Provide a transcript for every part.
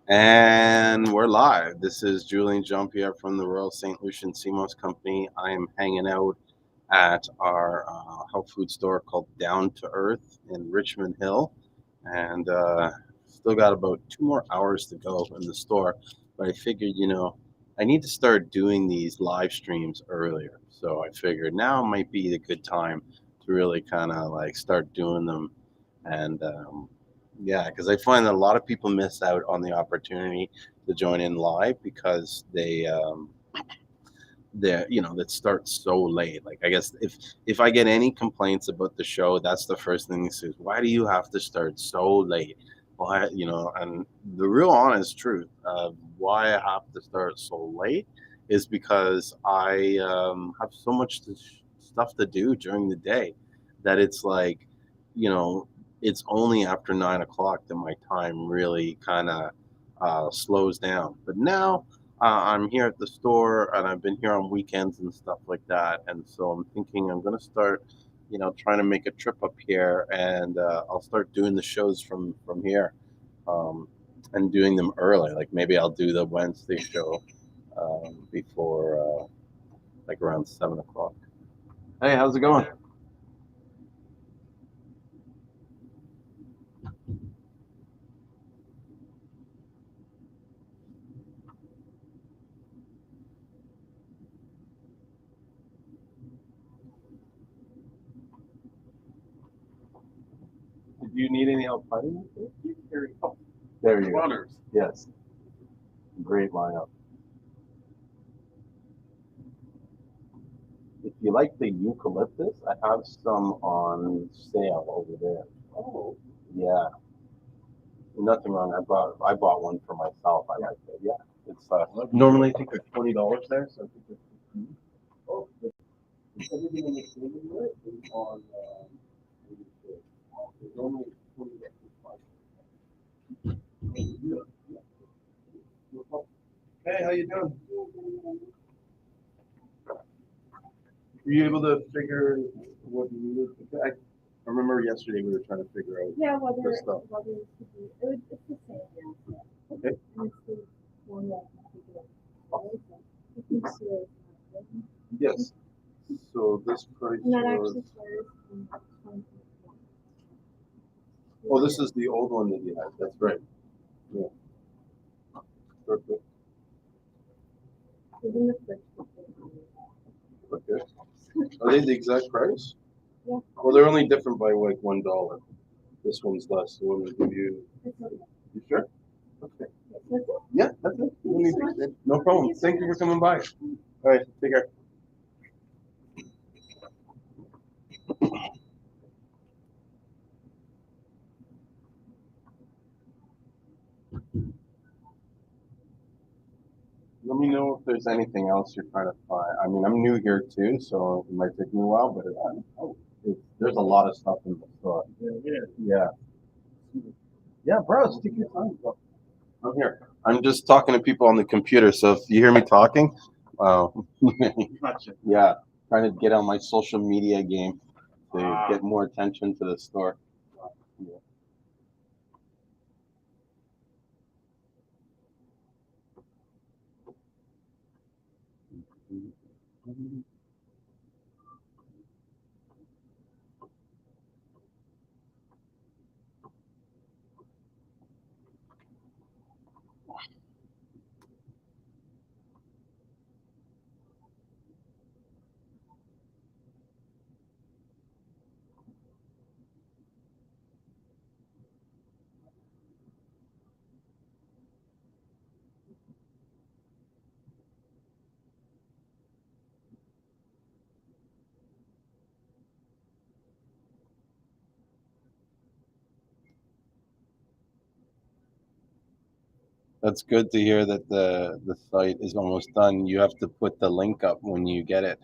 And we're live. This is Julien Jean-Pierre from the Royal St. Lucian Seamoss Company. I am hanging out at our health food store called Down to Earth in Richmond Hill. And still got about 2 more hours to go in the store. But I figured, I need to start doing these live streams earlier. So I figured now might be the good time to really kind of like start doing them. And yeah, because I find that a lot of people miss out on the opportunity to join in live because that starts so late. Like I guess if I get any complaints about the show, that's the first thing he says. Why do you have to start so late? Why, and the real honest truth of why I have to start so late is because I have so much stuff to do during the day that it's like, you know, it's only after 9 o'clock that my time really kind of slows down. But now I'm here at the store and I've been here on weekends and stuff like that. And so I'm thinking I'm going to start, trying to make a trip up here and I'll start doing the shows from here and doing them early. Like maybe I'll do the Wednesday show before like around 7 o'clock. Hey, how's it going? Do you need any help finding it? There you go. There you go. Runners. Yes. Great lineup. If you like the eucalyptus, I have some on sale over there. Oh. Yeah. Nothing wrong. I bought one for myself. I like it. Yeah. It's normally I think they're $20 there, so I think they're 15. Oh, is everything in the table there is on it's normally $20. Hey, how you doing? Were you able to figure what you needed? I remember yesterday we were trying to figure out the stuff. It's the same, yeah. Okay. And it's the one that you can see it. Yes. So this price And that was. actually starts in 2021. Oh, this is the old one that you had. That's right. Yeah. Perfect. It's in the fridge. Okay. Are they the exact price? Yeah. Well, they're only different by like $1. This one's less. The one will give you. You sure? Okay. Yeah, that's it. No problem. Thank you for coming by. All right, take care. Let me know if there's anything else you're trying to find. I mean, I'm new here too, so it might take me a while, but there's a lot of stuff in the store. Yeah. Yeah, bro, take your time. Bro. I'm here. I'm just talking to people on the computer, so if you hear me talking, yeah, trying to get on my social media game to get more attention to the store. Yeah. That's good to hear that the site is almost done. You have to put the link up when you get it.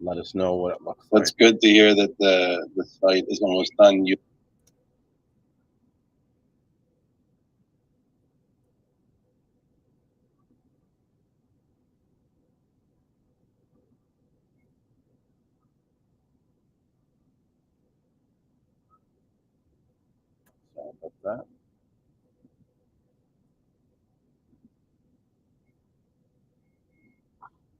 let us know what it looks That's like. good to hear that the site is almost done. You Sorry about that.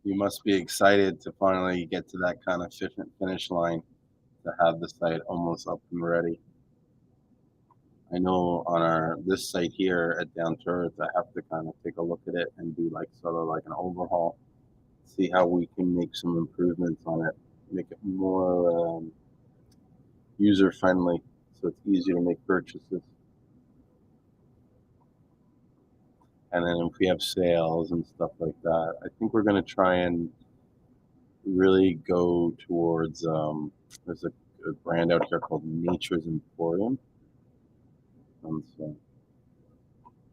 You must be excited to finally get to that kind of finish line to have the site almost up and ready. I know on our this site here at Down to Earth, I have to kind of take a look at it and do like sort of like an overhaul, see how we can make some improvements on it, make it more user friendly, so it's easier to make purchases. And then if we have sales and stuff like that, I think we're going to try and really go towards there's a brand out here called Nature's Emporium, and so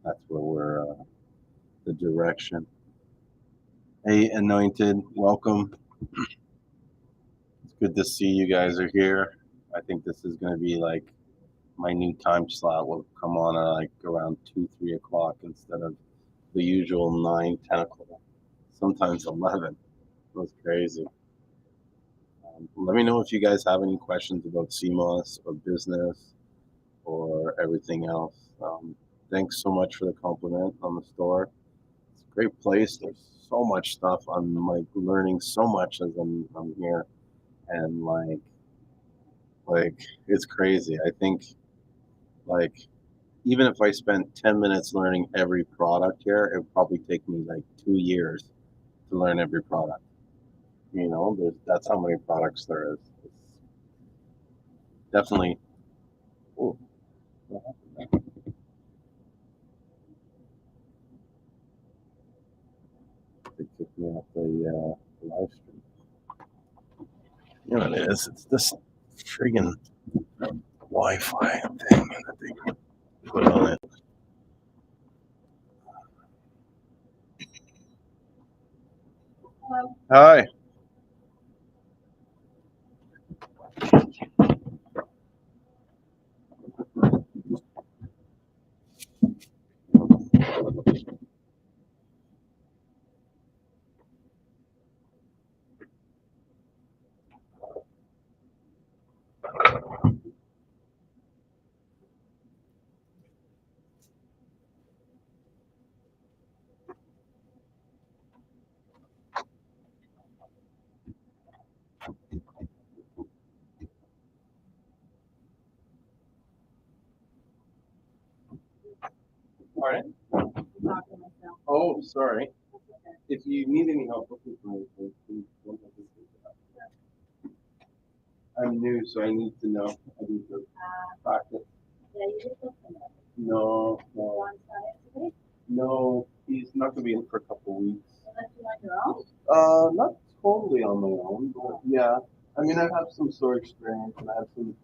that's where we're the direction. Hey, Anointed, welcome. It's good to see you guys are here. I think this is going to be like my new time slot will come on at like around 2, 3 o'clock instead of the usual 9, 10 o'clock. Sometimes 11. That's crazy. Let me know if you guys have any questions about Seamoss or business or everything else. Thanks so much for the compliment on the store. It's a great place. There's so much stuff. I'm like learning so much as I'm here, and like it's crazy. I think like even if I spent 10 minutes learning every product here, it would probably take me like 2 years to learn every product. That's how many products there is. It's definitely. Oh, what happened there? They kicked me off the live stream. You know what it is? It's this friggin' Wi-Fi thing that they put on it. Hi. Pardon? Oh, sorry. If you need any help looking for anything, please don't hesitate to ask. I'm new, so I need to know. I need to practice. No, no, no. He's not gonna be in for a couple weeks. Not totally on my own, but yeah. I mean, I have some store experience and I have some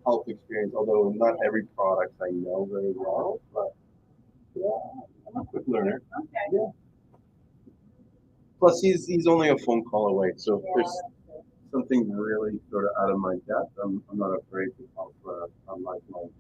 health experience, although not every product I know very well. But yeah, I'm a quick learner. Yeah. Plus, he's only a phone call away, so if there's something really sort of out of my depth, I'm not afraid to help on my phone.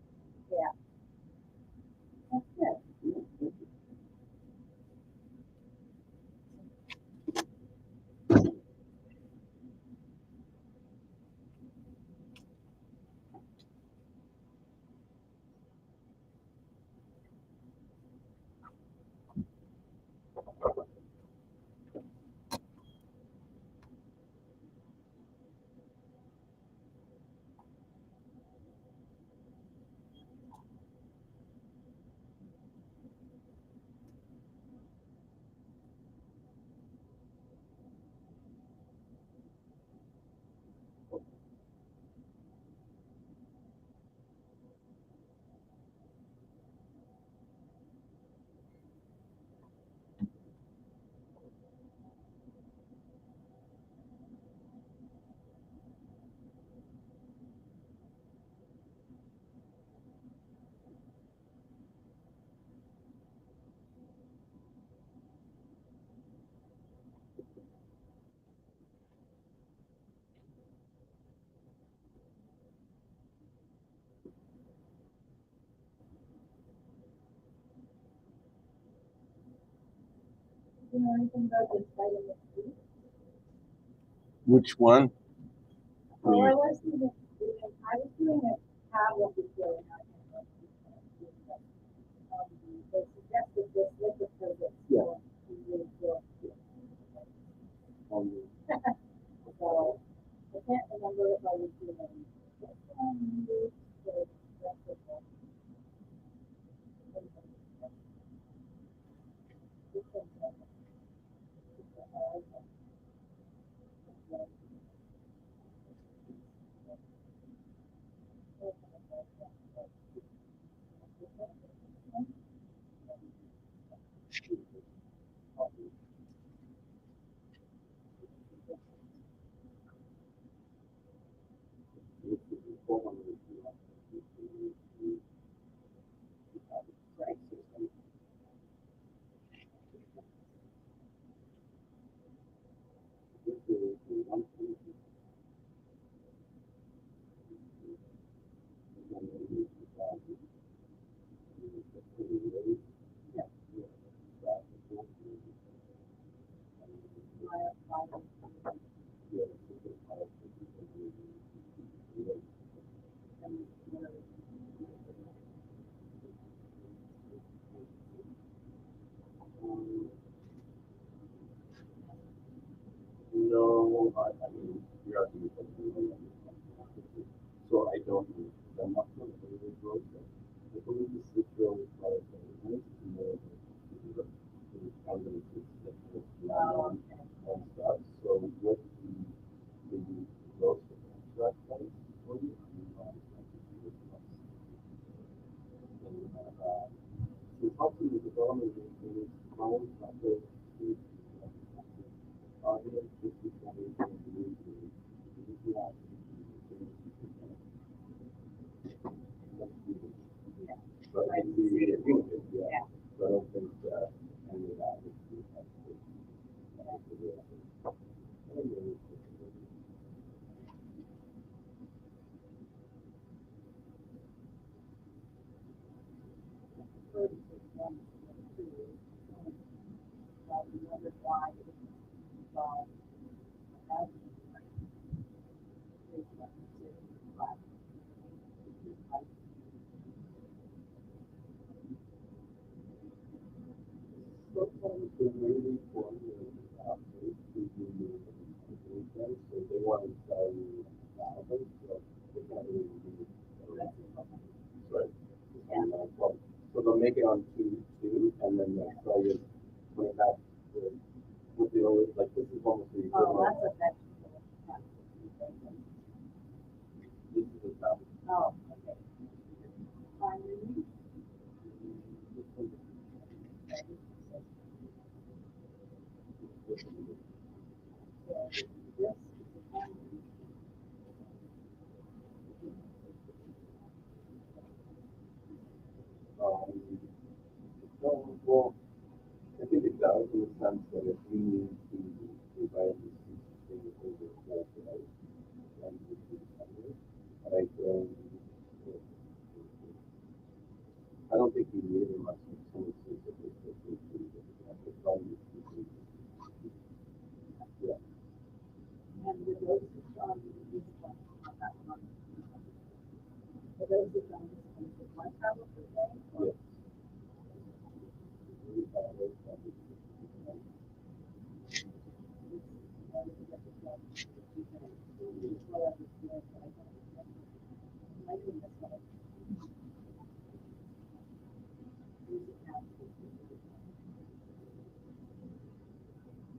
you know anything about this vitamin C? Which one? Oh, I was doing a tablet before, and I can't remember. They suggested this liquid for this. Yeah. So I can't remember if I was doing this one, or this one. This No, I mean, you're asking me something. So I don't know. I'm not sure if it is broken. I believe the citro is like more kind of and stuff. So with the growth extract things for you, it's helping the development of the clients, not the audience, this is what is going to be. But I see it, yeah. So I don't think any of that is sometimes the waiting for so they want to sell you thousands, so they can't really do right. Well, so they'll make it on two, and then they'll sell you when it back with the always like this is almost the Oh, equivalent. that's a vegetable. This is a thousand. Oh, okay. Finally, this is So, well, I think it does in the sense that if we need to provide these things over the right, and we can cover it, like, I don't think we need it much in some specific yeah. and the dosage on this one, on that one. The dosage on this one is one tablet per day. Yes.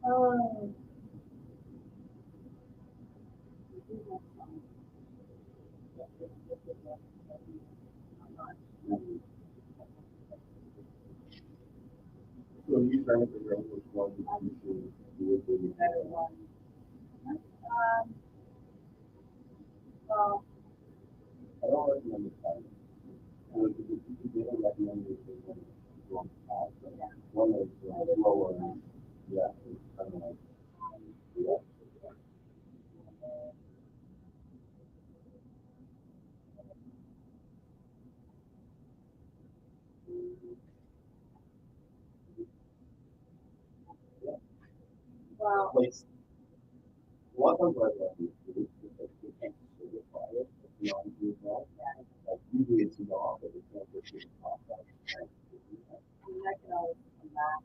Oh. So you trying to figure out which one you should do with the Better one. Well, I don't recommend the time. Because they don't recommend it for one long path. One is slower. Yeah, it's kind of like yeah. And I can always come back.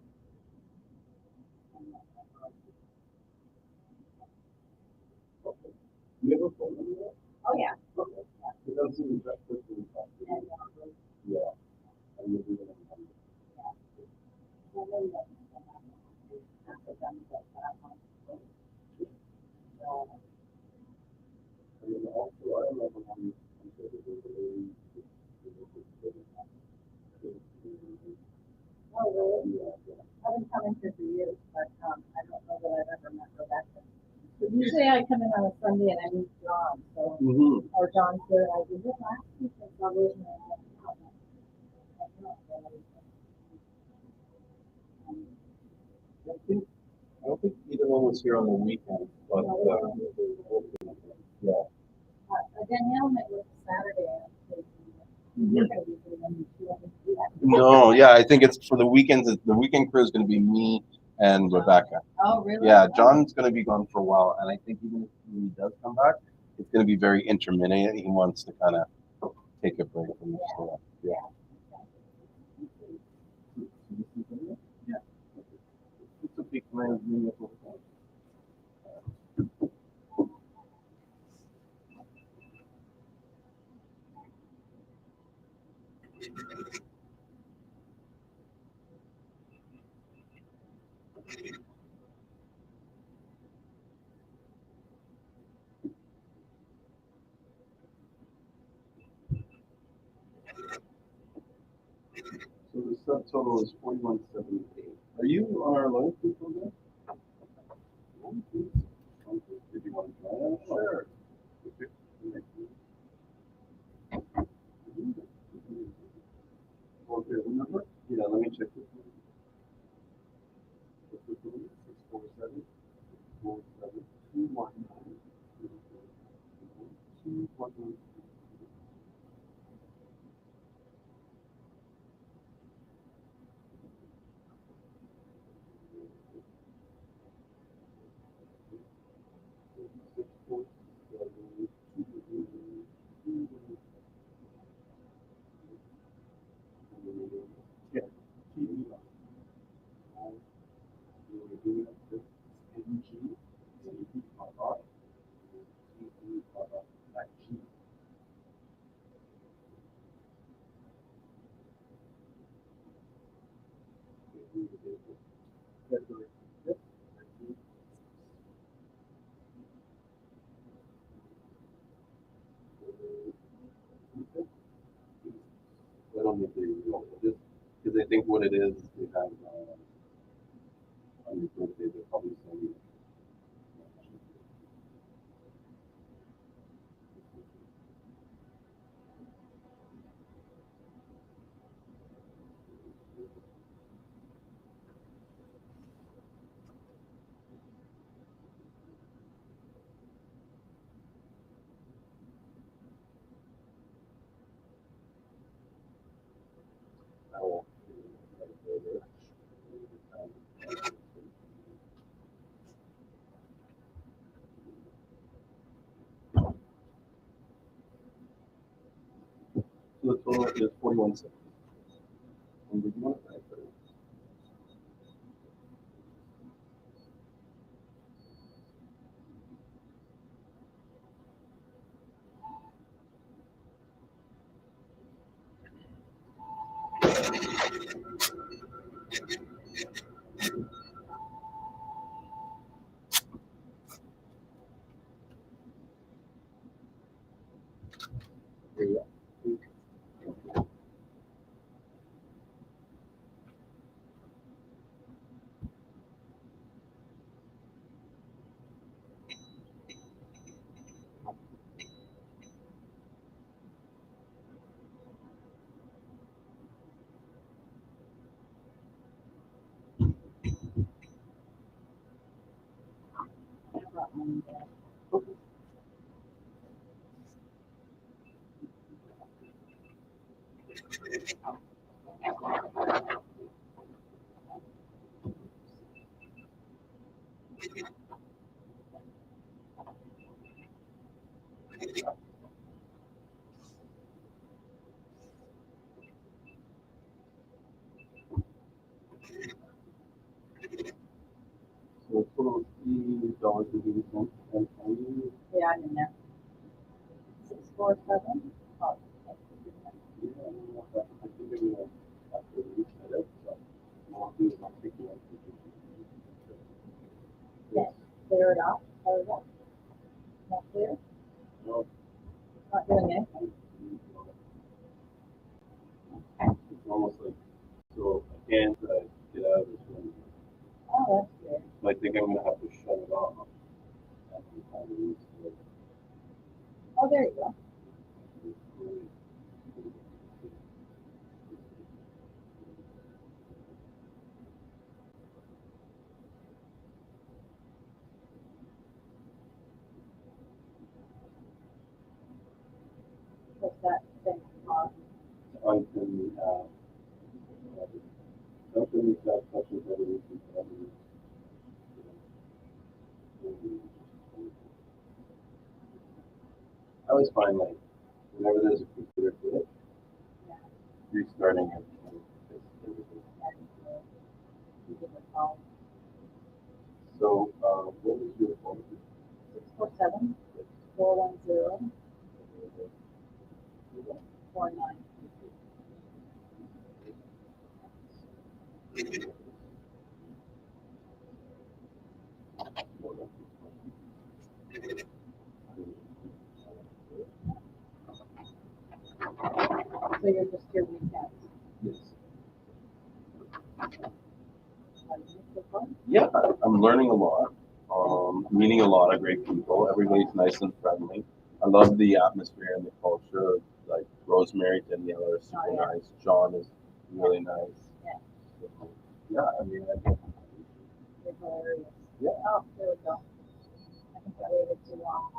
Oh, yeah. Oh, really? I've been coming here for years, but, I don't know that I've ever met Rebecca. But usually I come in on a Sunday and I meet John, so, or John's there, I was it last week, I saw Rosemary. Danielle met with Saturday. No, yeah, I think it's for the weekends. The weekend crew is going to be me and Rebecca. Oh, really? Yeah, John's going to be gone for a while, and I think even if he does come back, it's going to be very intermittent. He wants to kind of take a break from the stuff. Yeah. It's a big man. So the subtotal is 4178. Are you on our loyalty program? Did you want to join us? Sure. Okay, remember? Yeah, let me check this one. 647 Yeah. I don't need to just because I think what it is, we have on your birthday, they probably send you. Oh. So the total is 4170. And did you want to type it? Here you go. So total $3.80. Yeah, I'm in there. 647. Oh, that's a good one. Yes, clear it up. Clear it up. Not clear. Not doing anything. It's almost like, so I can't get out of this room. Oh, that's weird. So I think I'm gonna have to shut it off. Oh, there you go. What's that thing on? Open, open that touches everything. I always find like whenever there's a computer glitch, Yeah. restarting it. So, what was your phone? 647 410 49. So you're just your weekends. Yes. So far? Yeah, I'm learning a lot. Meeting a lot of great people. Everybody's nice and friendly. I love the atmosphere and the culture. Like Rosemary, Daniela are super nice. John is really nice. Yeah. So, yeah, I mean, I think, You're hilarious. yeah. Oh, there we go. I think I waited too long.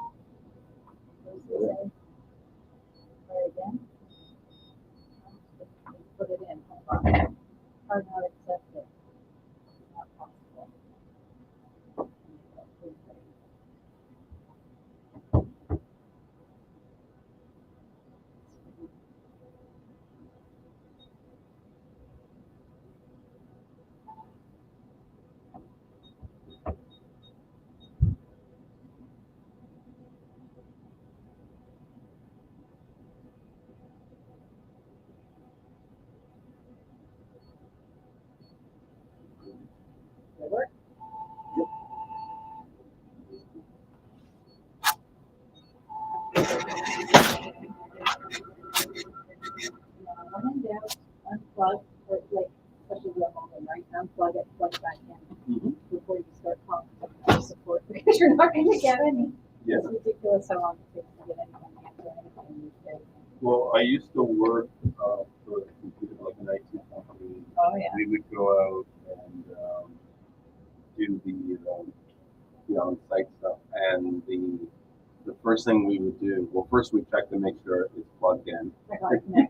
What was it say? Try again. Just put it in. Hold on. Hard not accept it. Not possible. Did it work? When in doubt, unplug, or like, especially the home, right? Unplug it, plug it back in before you start talking support because you're not going to get any. Yeah. It's ridiculous how long it takes to get anyone to answer anything these days. Well, I used to work for a computer, like an IT company. Oh, yeah. We would go out and do the on-site stuff, and the first thing we would do, well, first we check to make sure it's plugged in.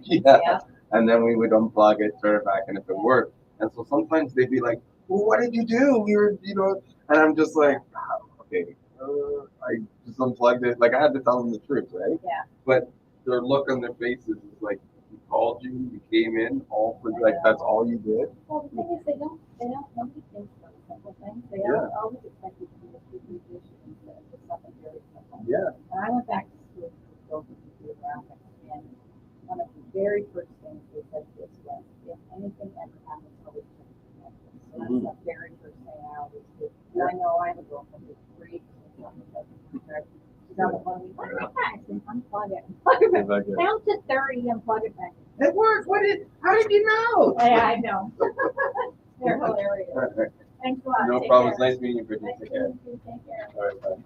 Yeah. And then we would unplug it, turn it back, and if it worked. And so sometimes they'd be like, "Well, what did you do? We were, and I'm just like, okay, I just unplugged it. Like I had to tell them the truth, right? Yeah. But their look on their faces is like, we called you, you came in, all for like that's all you did. Well, the thing is, nobody thinks about simple things. They always expect you to do this big issue instead of just something very simple. Yeah. And I went back to school for computer graphics, and one of the very first things they said to us was, if anything ever happens, always check the connections. So that's the very first thing I always do. And I know I have a girlfriend who's great, she's on the phone, what the heck? And unplug it, plug it back. Down to 30 and plug it back. It worked. How did you know? Yeah, I know. They're hilarious. Thanks a lot. No Take problem. It's care. nice meeting you, Brittany. Nice Take care. meeting you. Take care. All right, bye.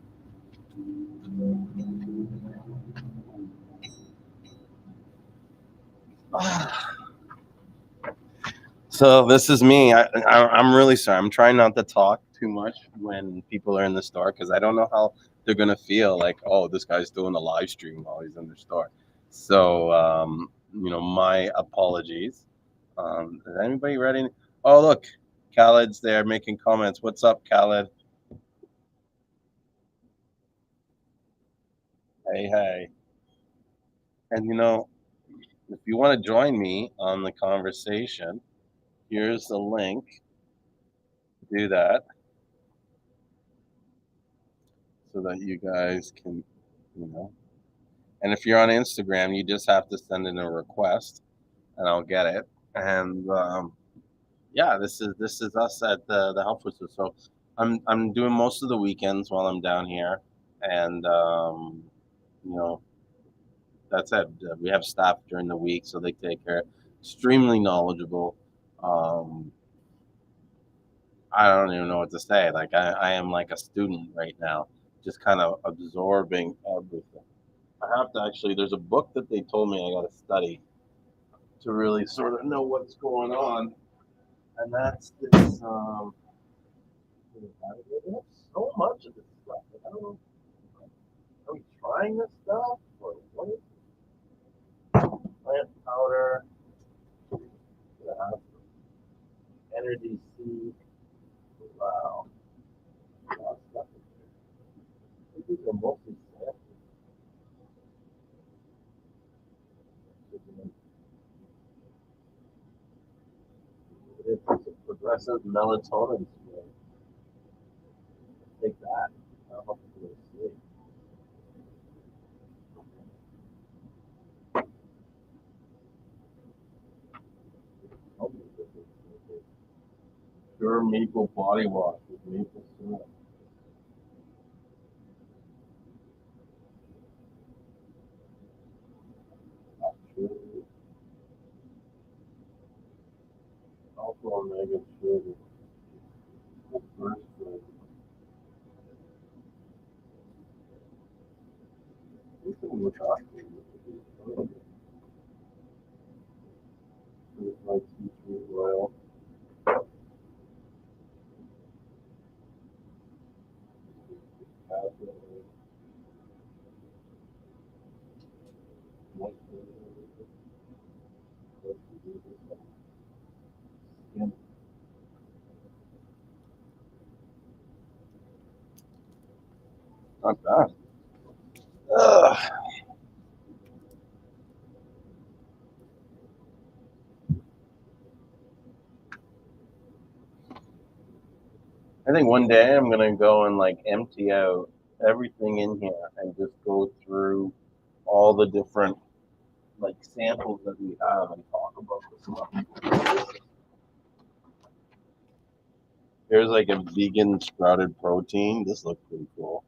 So this is me. I'm really sorry. I'm trying not to talk too much when people are in the store because I don't know how they're gonna feel. Like, oh, this guy's doing a live stream while he's in the store. So my apologies. Is anybody ready? Oh, look, Khaled's there making comments. What's up, Khaled? Hey, hey. And if you want to join me on the conversation, here's the link. Do that so that you guys can, you know. And if you're on Instagram, you just have to send in a request, and I'll get it. And yeah, this is us at the health food store. So I'm doing most of the weekends while I'm down here, and you know that's it. We have staff during the week, so they take care. Extremely knowledgeable. Um, I don't even know what to say. Like I am like a student right now, just kind of absorbing everything. I have to actually. There's a book that they told me I got to study to really sort of know what's going on, and that's this. We have so much of this stuff. Like, I don't know. Are we trying this stuff or what is plant powder? Uh, energy seed. Wow. A lot of stuff in there. These are mostly samples. It's a progressive melatonin spray. Take that. I'll help you to sleep. Pure maple body wash with maple syrup. Sugar. Also omega sugar. The first flavor. We can look up. It's like tea tree oil. Not bad. Ugh. I think one day I'm gonna go and like empty out everything in here and just go through all the different like samples that we have and talk about this stuff. Here's like a vegan sprouted protein. This looks pretty cool.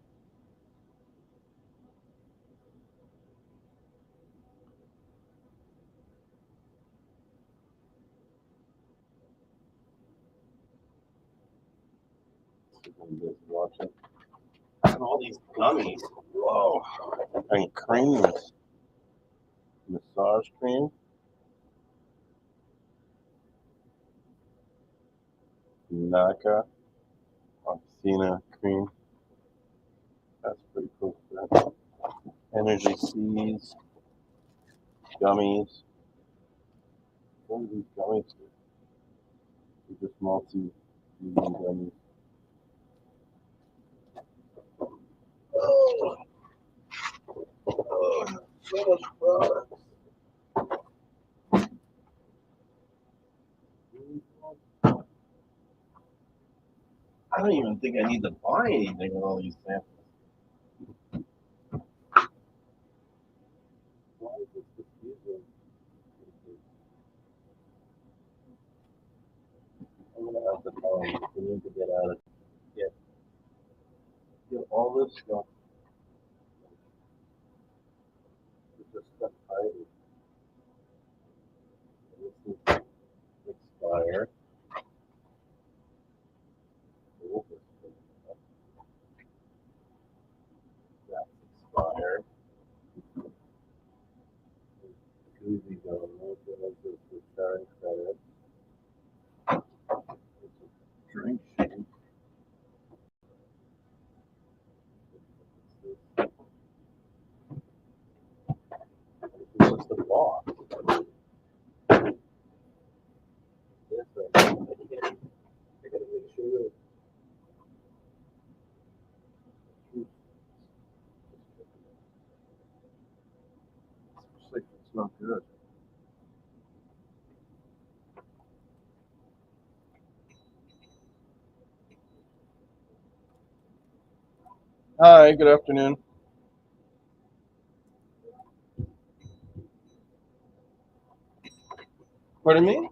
Just watch it. And all these gummies. Whoa. And creams. Massage cream. Naka. Oxina cream. That's pretty cool stuff. Energy seeds. Gummies. What are these gummies? These are multi vegan gummies. Oh, so much product. I don't even think I need to buy anything with all these samples. Why is this confusing? I'm gonna have to tell them we need to get out of get all this stuff. Just stuff hiding. This is expired. That's expired. Koozie donuts. This is the starring credit. Drink shake. What's the box? This right not good. Hi, good afternoon. Pardon me?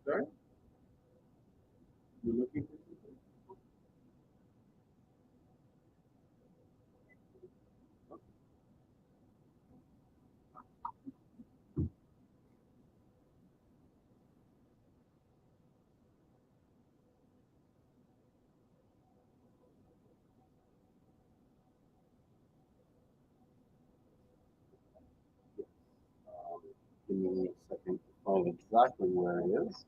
Sorry? You're looking for something? Yes. Give me a second to find exactly where it is.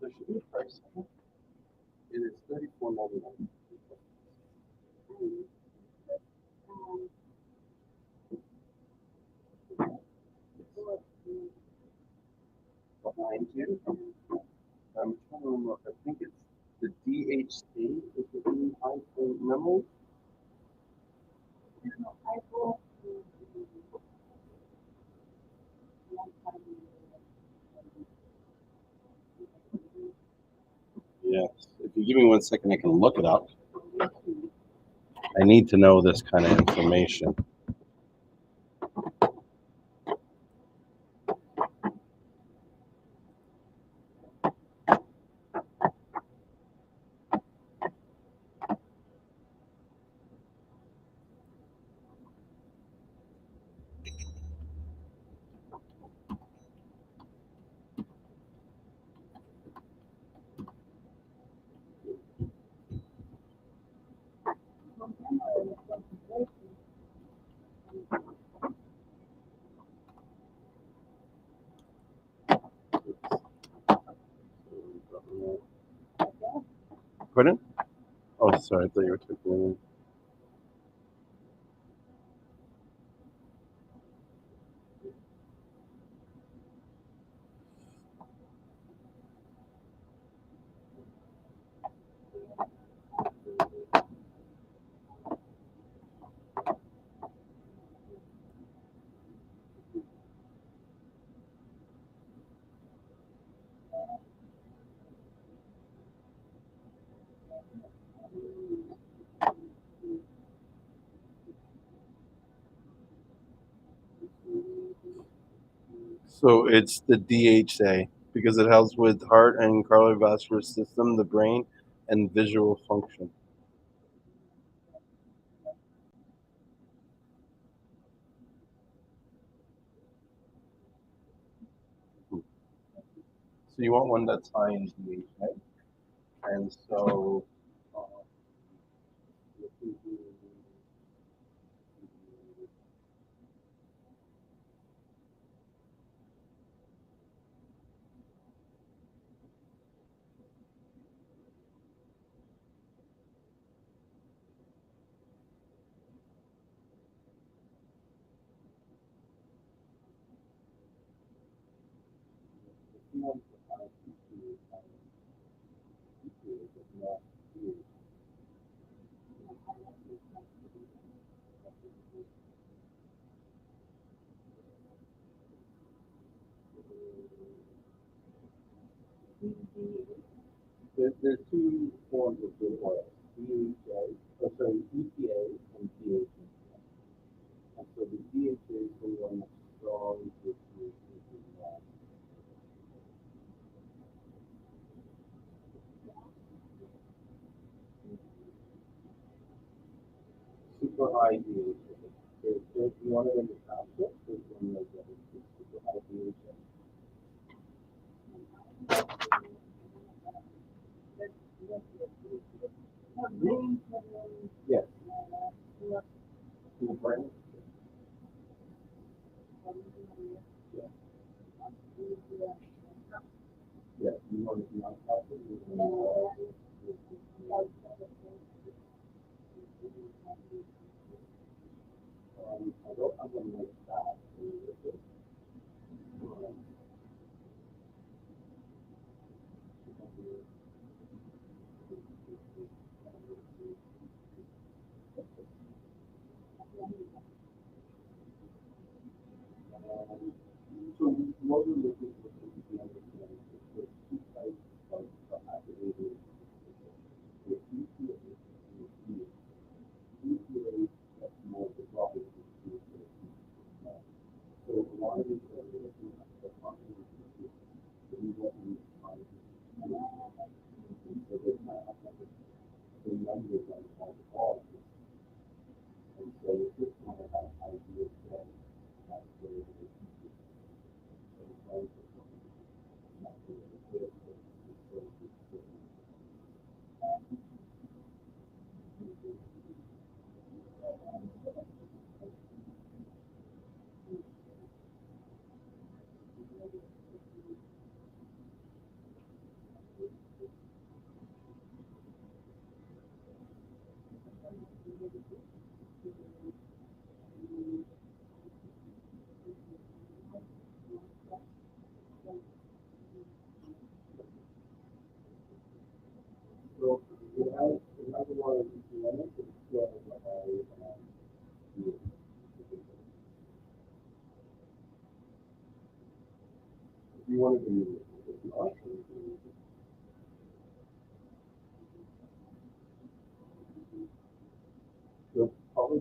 There should be a price. It is $34.99. Behind you. I'm trying to remember. I think it's the DHC is the high memory. I will. Yeah. If you give me 1 second, I can look it up. I need to know this kind of information. Pardon? Oh, sorry. I thought you were taking. So it's the DHA because it helps with heart and cardiovascular system, the brain, and visual function. So you want one that's high in DHA, and so there's two forms of good oil: DHA, or sorry, EPA and DHA. And so the DHA is the one that's strong with super high DHA. There's one of them is capsule. There's one like that is super high DHA. Yes. Cool brand. Yeah. Yeah. You want to not capsule? I don't. I'm gonna make that. So what we're looking for is to understand is there's two types of activated the EPA and the EPA that's more the profit is so a lot of these are the profit is the we want to find and so they have the numbers on all and so it's just kind of have ideas that that's where it is. So it's like not really good, but it's so good. So it has a lot of elements, but it's still has a high yield. If you wanted to use it, if you are I'm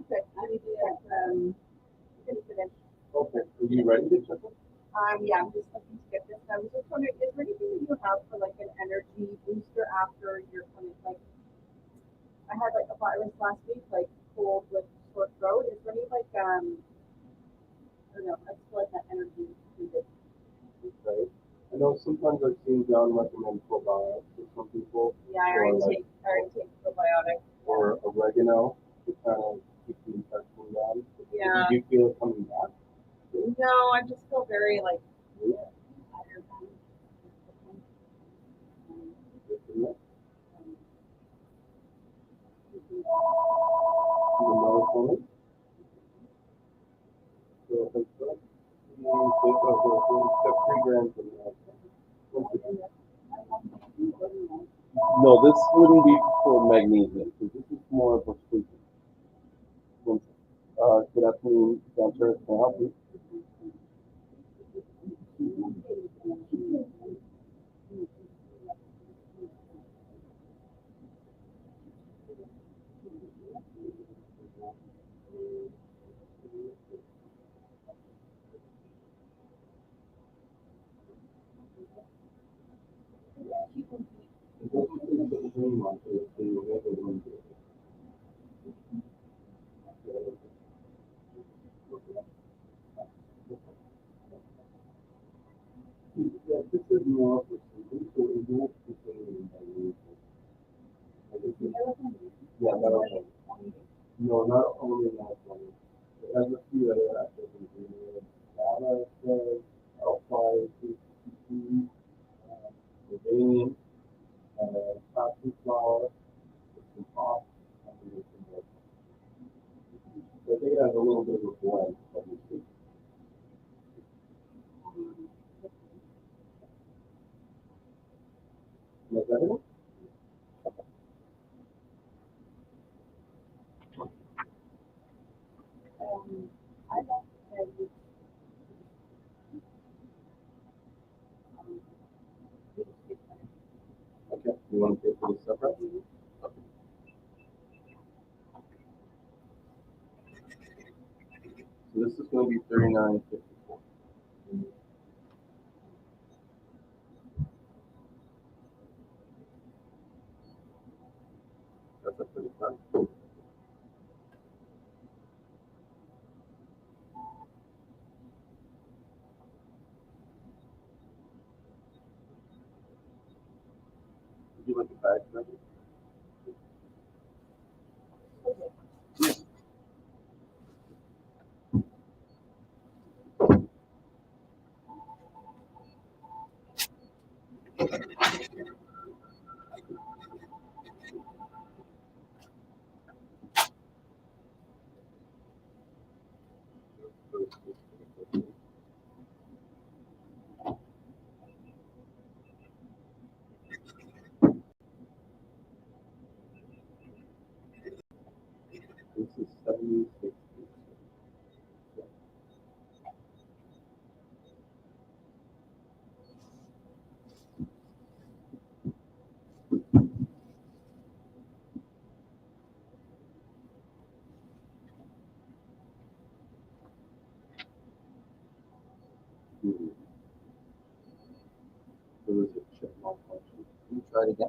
good. I need to, finish. Yeah, I'm just looking to get this. I was just wondering, is there anything that you have for like an energy booster after you're coming? Like, I had like a virus last week, like cold with sore throat. Is there any like, I don't know, I just feel like that energy booster. Yeah, I already take probiotics. Yeah. No, I just feel very like tired. No, this wouldn't be for magnesium. This is more of a sleep. Good afternoon, Doctor. Can I help you? I don't say You want to take this separate? So this is going to be 39.54. That's a pretty fun. Would you like a bag, Reggie? This is 76. try it again.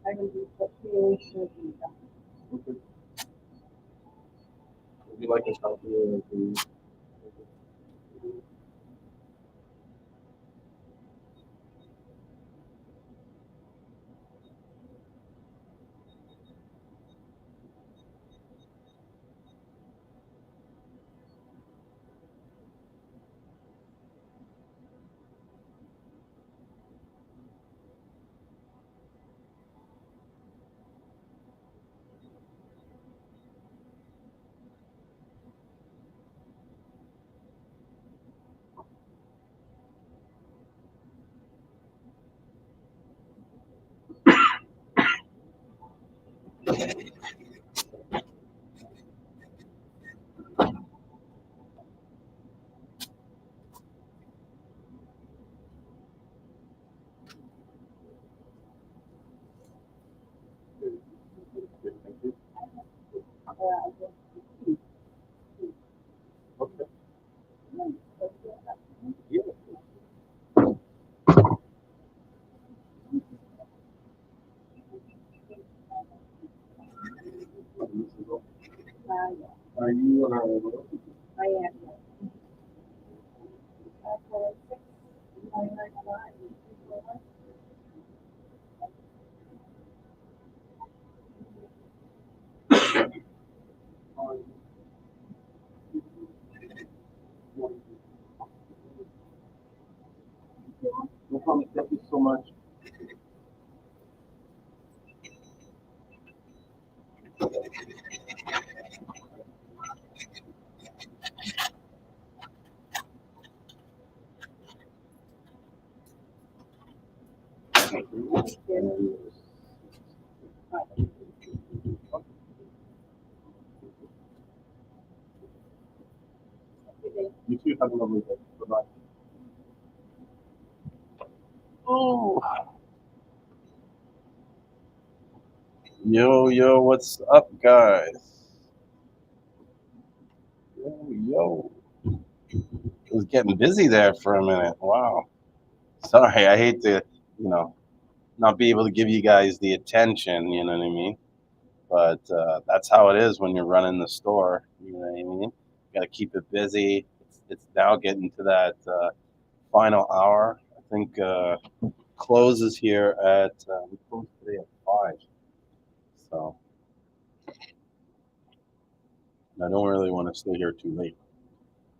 I will do the creation. Okay. Would you like a copy of the? Thank you. Okay. Yeah. Are you? I am. For 6.95. No problem. Thank you so much. You too. Have a lovely day. Bye bye. Oh, yo, what's up, guys? Yo. It was getting busy there for a minute. Wow. Sorry, I hate to, you know, not be able to give you guys the attention, you know what I mean? But that's how it is when you're running the store, you know what I mean? Got to keep it busy. It's now getting to that final hour. I think closes here at, we close today at 5. So I don't really want to stay here too late.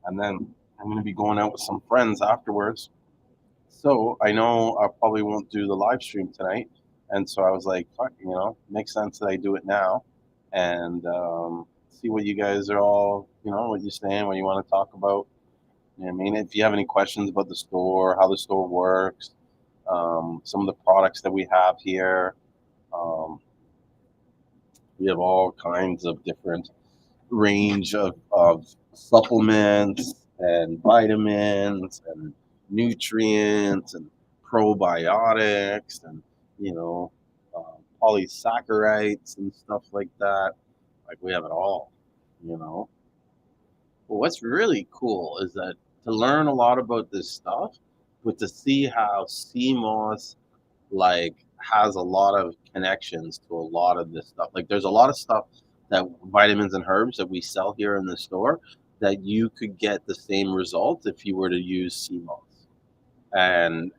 And then I'm going to be going out with some friends afterwards. So I know I probably won't do the live stream tonight. And so I was like, fuck, makes sense that I do it now and see what you guys are all, what you're saying, what you want to talk about. You know what I mean? If you have any questions about the store, how the store works, some of the products that we have here, um, we have all kinds of different range of supplements and vitamins and nutrients and probiotics and polysaccharides and stuff like that. Like we have it all, you know. But what's really cool is that to learn a lot about this stuff, but to see how Seamoss like has a lot of connections to a lot of this stuff. Like there's a lot of stuff that vitamins and herbs that we sell here in the store that you could get the same result if you were to use Seamoss. And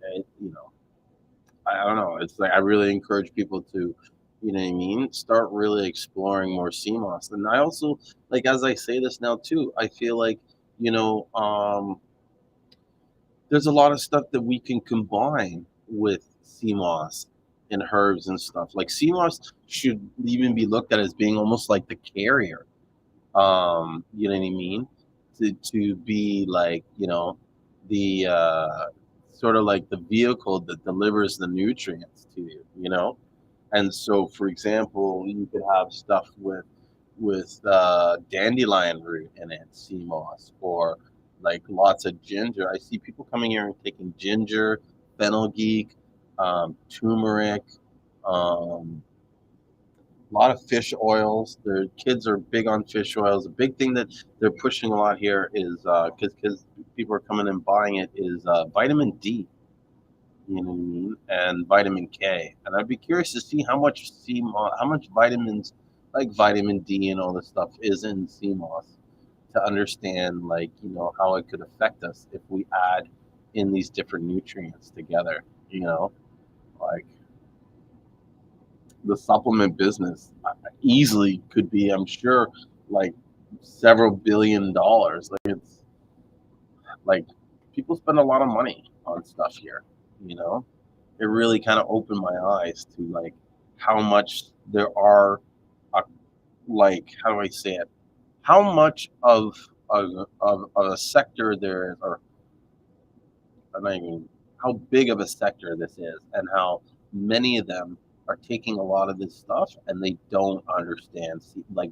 I don't know. It's like I really encourage people to, you know what I mean, start really exploring more Seamoss. And I also like as I say this now too, I feel like there's a lot of stuff that we can combine with CMOS and herbs and stuff. Like CMOS should even be looked at as being almost like the carrier. You know what I mean? To be like, the sort of like the vehicle that delivers the nutrients to you, And so, for example, you could have stuff with dandelion root in it, sea moss, or like lots of ginger. I see people coming here and taking ginger, fennel geek, turmeric, um, a lot of fish oils. Their kids are big on fish oils. A big thing that they're pushing a lot here is because people are coming and buying it is vitamin D. You know what I mean? And vitamin K. And I'd be curious to see how much how much vitamins like vitamin D and all this stuff is in sea moss to understand how it could affect us if we add in these different nutrients together. Like the supplement business easily could be, I'm sure, like several $billion. Like it's like people spend a lot of money on stuff here, you know? It really kind of opened my eyes to like how much there are, uh, like how do I say it? How much of a sector there is, or I'm not even how big of a sector this is, and how many of them are taking a lot of this stuff and they don't understand. Like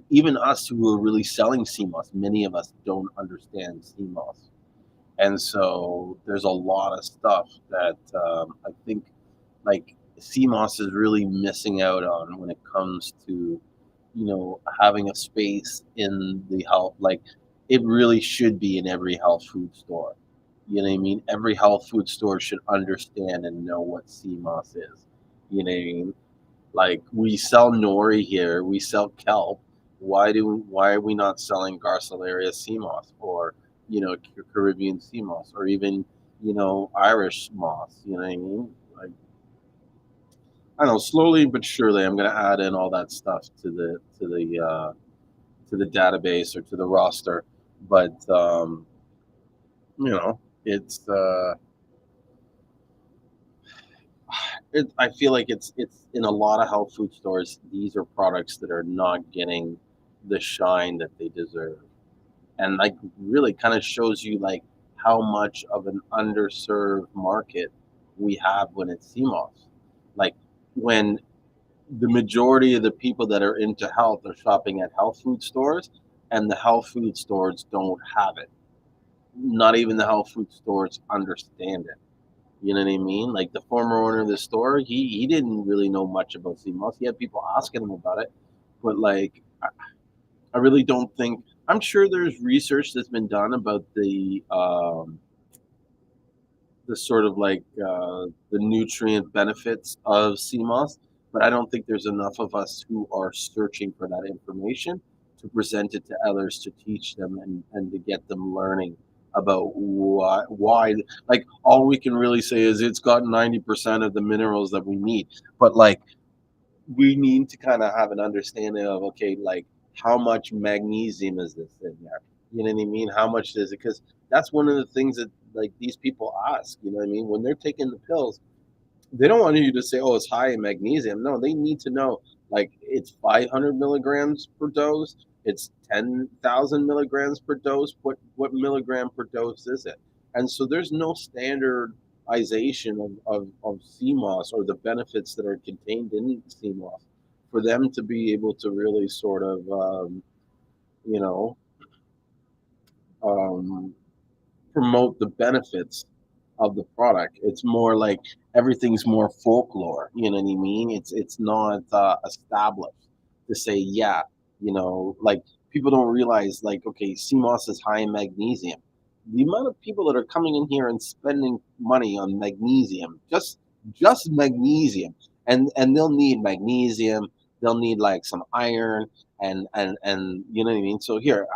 even us who are really selling CMOS, many of us don't understand CMOS. And so there's a lot of stuff that I think like CMOS is really missing out on when it comes to, having a space in the health. Like it really should be in every health food store. You know what I mean? Every health food store should understand and know what CMOS is. You know what I mean? Like we sell nori here, we sell kelp. Why are we not selling Garcilaria sea moss, or Caribbean sea moss, or even Irish moss? You know what I mean? Like I don't know. Slowly but surely, I'm going to add in all that stuff to the database or to the roster. But it's I feel like it's in a lot of health food stores. These are products that are not getting the shine that they deserve, and like really kind of shows you like how much of an underserved market we have when it's CMOS. Like when the majority of the people that are into health are shopping at health food stores, and the health food stores don't have it. Not even the health food stores understand it. You know what I mean? Like the former owner of the store, he didn't really know much about CMOS. He had people asking him about it, but like I really don't think. I'm sure there's research that's been done about the sort of like the nutrient benefits of CMOS, but I don't think there's enough of us who are searching for that information to present it to others to teach them and to get them learning about why like all we can really say is it's got 90% of the minerals that we need, but like we need to kind of have an understanding of okay, like how much magnesium is this in there? You know what I mean? How much is it? Because that's one of the things that like these people ask. You know what I mean? When they're taking the pills, they don't want you to say, "Oh, it's high in magnesium." No, they need to know like it's 500 milligrams per dose. It's 10,000 milligrams per dose. What milligram per dose is it? And so there's no standardization of CMOS or the benefits that are contained in CMOS for them to be able to really sort of you know um, promote the benefits of the product. It's more like everything's more folklore. You know what I mean? It's not established to say yeah. Like people don't realize like okay, CMOS is high in magnesium. The amount of people that are coming in here and spending money on magnesium, just magnesium, and they'll need magnesium. They'll need like some iron and you know what I mean. So here,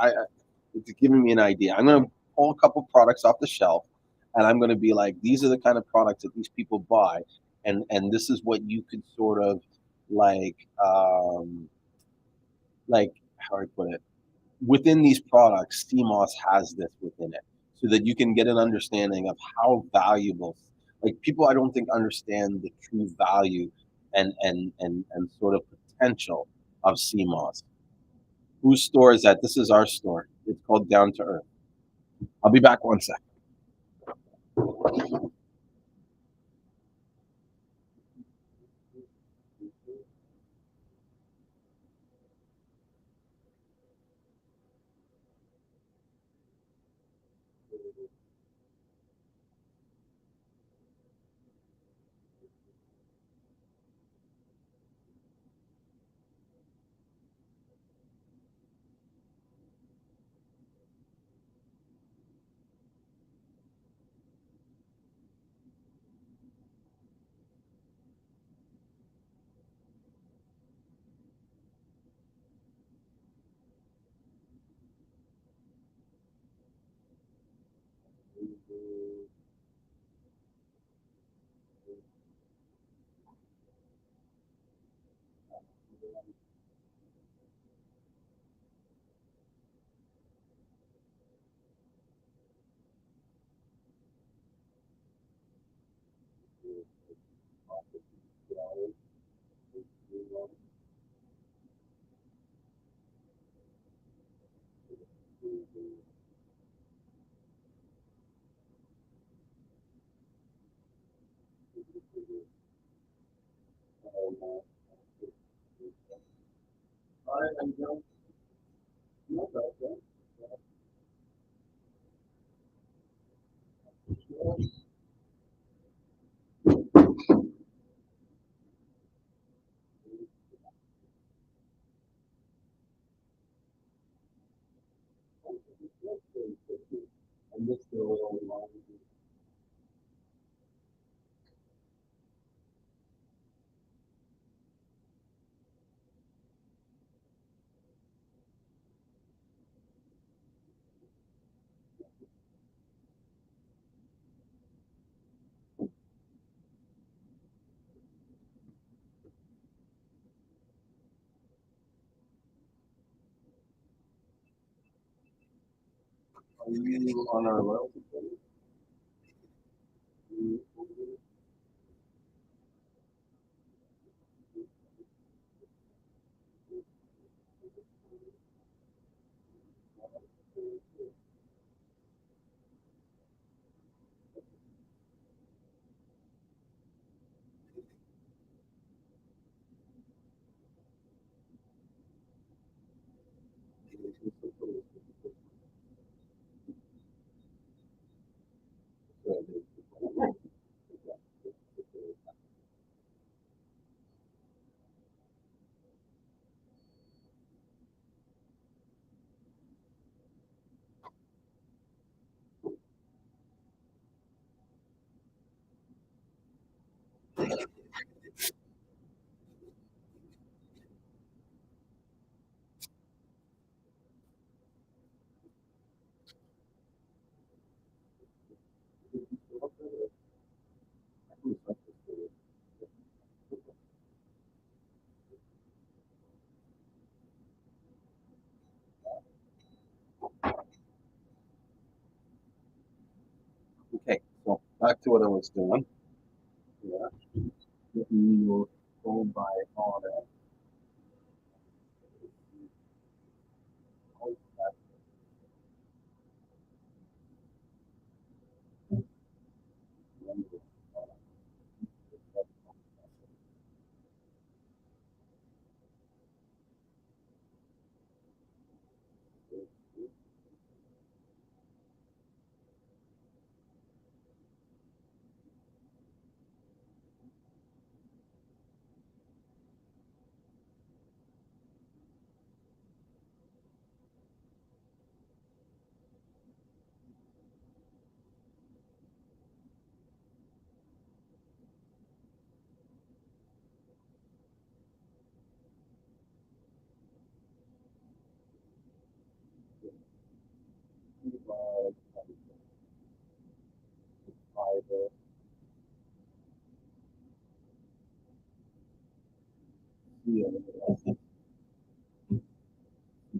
it's giving me an idea. I'm gonna pull a couple products off the shelf, and I'm gonna be like, these are the kind of products that these people buy, and this is what you could sort of like like how do I put it within these products. CMOS has this within it, so that you can get an understanding of how valuable. Like people, I don't think understand the true value and sort of potential of CMOS. Whose store is that? This is our store. It's called Down to Earth. I'll be back one sec. Are you on our loyalty? Okay, so back to what I was doing. Yeah, you will go by on it.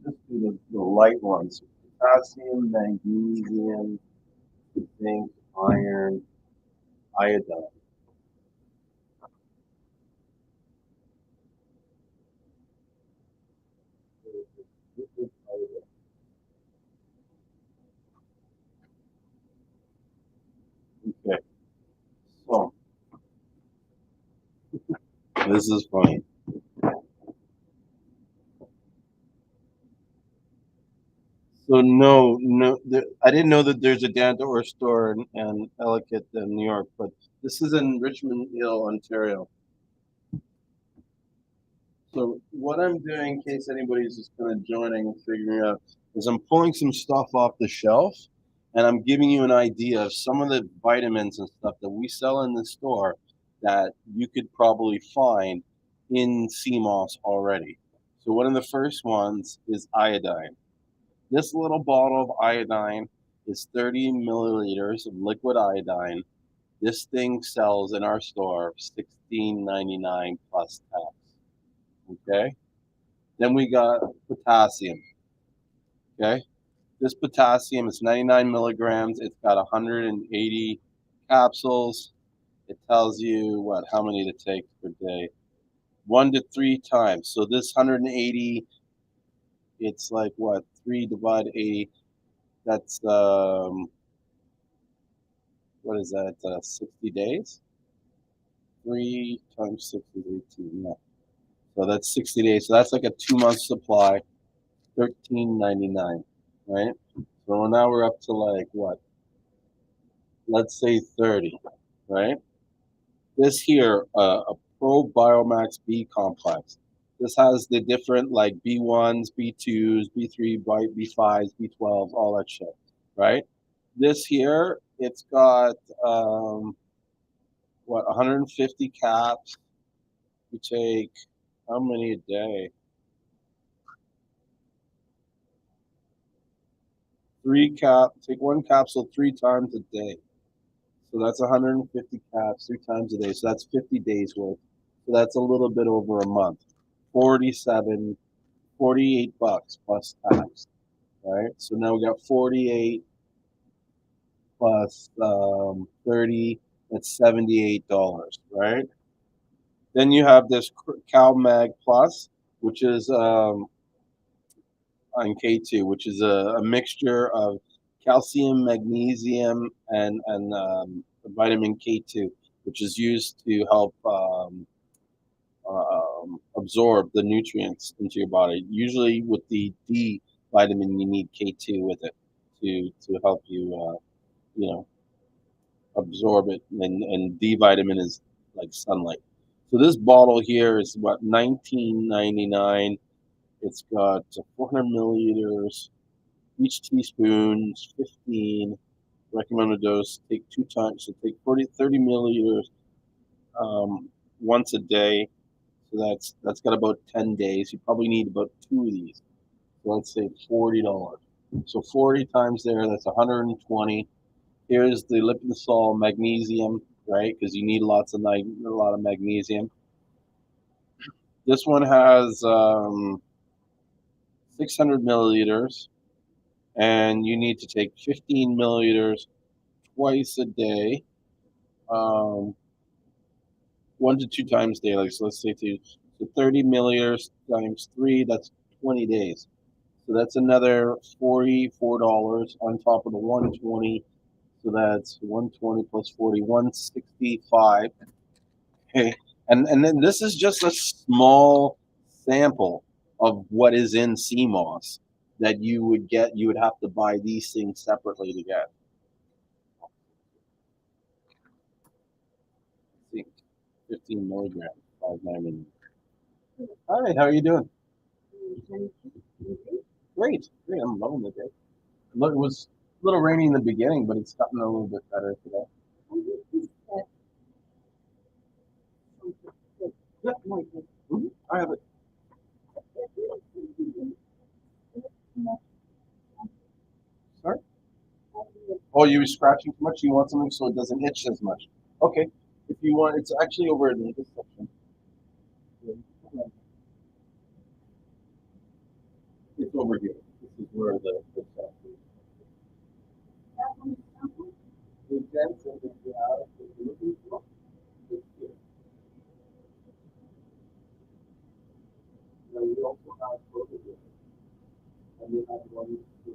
Just do the light ones: potassium, magnesium, zinc, iron, iodine. Okay, so this is funny. So no, I didn't know that there's a Dan Or store in Ellicott, New York, but this is in Richmond Hill, Ontario. So what I'm doing, in case anybody's just kind of joining and figuring out, is I'm pulling some stuff off the shelf, and I'm giving you an idea of some of the vitamins and stuff that we sell in the store that you could probably find in Seamoss already. So one of the first ones is iodine. This little bottle of iodine is 30 milliliters of liquid iodine. This thing sells in our store 16.99 plus tax. Okay. Then we got potassium. Okay. This potassium is 99 milligrams. It's got 180 capsules. It tells you what how many to take per day, 1 to 3 times. So this 180, it's like what 3 ÷ 80. That's what is that? 60 days. 3 times 6 is 18. Yeah. So that's 60 days. So that's like a 2 month supply. 13.99, right? So now we're up to like what? Let's say 30, right? This here, a Pro Biomax B complex. This has the different like B1s, B2s, B3, B5s, B12s, all that shit, right? This here, it's got what 150 caps. You take how many a day? 3 cap. Take 1 capsule 3 times a day. So that's 150 caps 3 times a day. So that's 50 days worth. So that's a little bit over a month. 47, 48 bucks plus tax, right? So now we got 48 plus 30. That's $78, right? Then you have this CalMag Plus, which is on K2, which is a mixture of calcium, magnesium, and vitamin K2, which is used to help absorb the nutrients into your body. Usually, with the D vitamin, you need K2 with it to help you, you know, absorb it. And D vitamin is like sunlight. So this bottle here is what 19.99. It's got 400 milliliters. Each teaspoon is 15. Recommended dose, take 2 times. So take 30 milliliters once a day. So that's got about 10 days. You probably need about 2 of these. So let's say $40. So 40 times there, that's 120. Here's the Lipinsol magnesium, right? Because you need a lot of magnesium. This one has 600 milliliters, and you need to take 15 milliliters twice a day, um, 1 to 2 times daily. So let's say so 30 milliliters times 3, that's 20 days. So that's another $44 on top of the 120. So that's 120 plus 40, 165. Okay. And then this is just a small sample of what is in Seamoss that you would get. You would have to buy these things separately to get. I think 15 milligrams, 590. Hi, how are you doing? Great, great. I'm loving the day. Look, it was a little rainy in the beginning, but it's gotten a little bit better today. Yeah, I have it. Sorry? Oh, you were scratching too much? You want something so it doesn't itch as much? Okay. If you want, it's actually over in this section. It's over here. This is where the stuff is. The dents and the out that you're looking for. It's here. Now we also have photos of it. And we have one for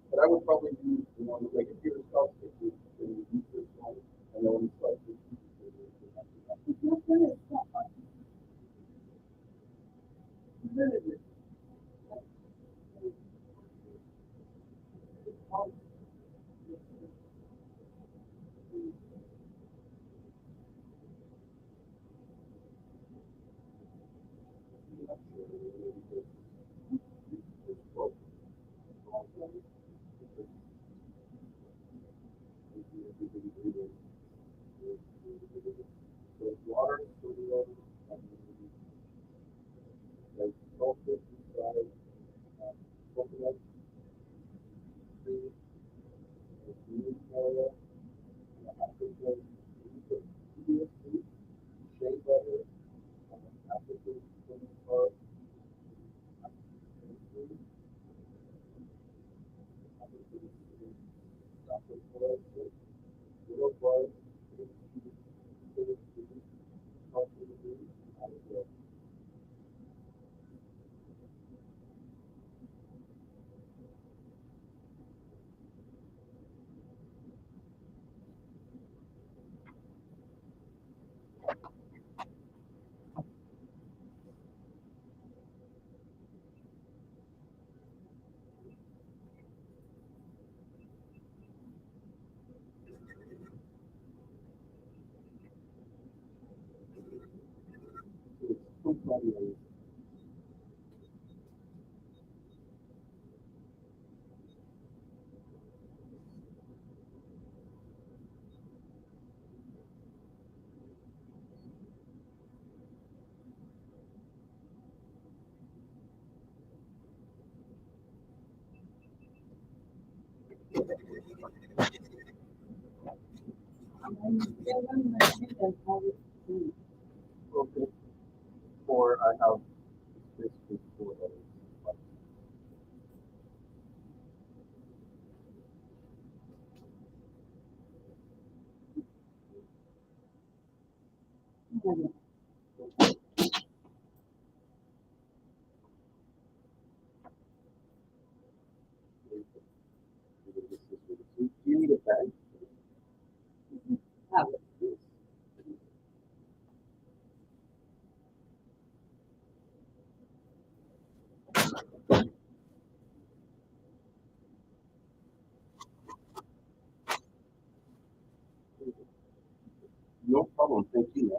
But I would probably use the one like if you're self-sticky, then you use this one, and then when you start to It's not good, it's not fun. water, sodium, and like sulfate inside, coconut cream, green oil, and African shea butter, African spinach bark, chocolate oil, little bark, And then when I think of how it's food. okay. Or I have basically four others. Do you need a bag? Have No problem. Thank you. Man.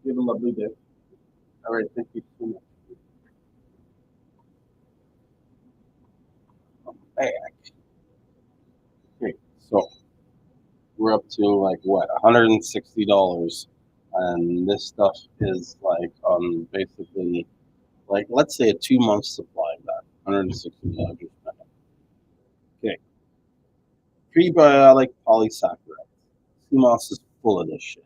You have a lovely day. All right. Thank you so much. Hey, okay. So we're up to like what, $160, and this stuff is like basically like let's say a 2 month supply of that. $160. Okay. Prebiotic polysaccharides. Seamoss is full of this shit.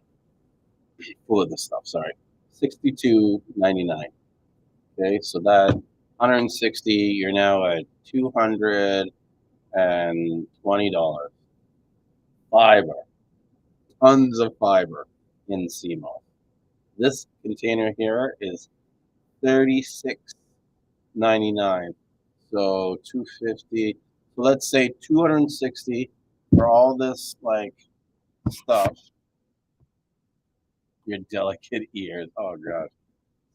Full of this stuff. Sorry. 62.99. Okay, so that 160, you're now at $220. Fiber, tons of fiber in Seamoss. This container here is 36.99. So 250. So let's say 260 for all this like stuff. Your delicate ears. Oh god.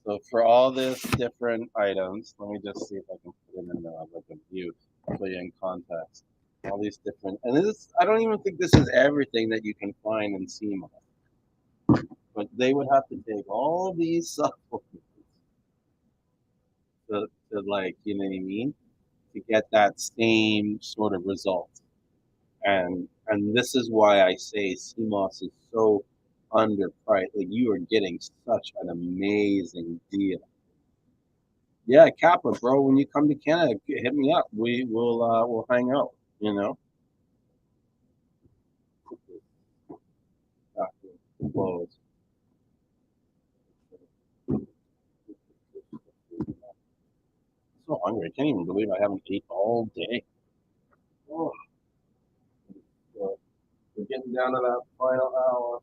So for all this different items, let me just see if I can put it in like a view so you're in context. All these different, and this I don't even think this is everything that you can find in Seamoss. But they would have to take all these supplements to like, you know what I mean, to get that same sort of result. And this is why I say Seamoss is so underpriced. Like you are getting such an amazing deal. Yeah, Kappa, bro. When you come to Canada, hit me up. We'll hang out. You know. Close. so hungry. I can't even believe I haven't ate all day. Oh, so we're getting down to that final hour.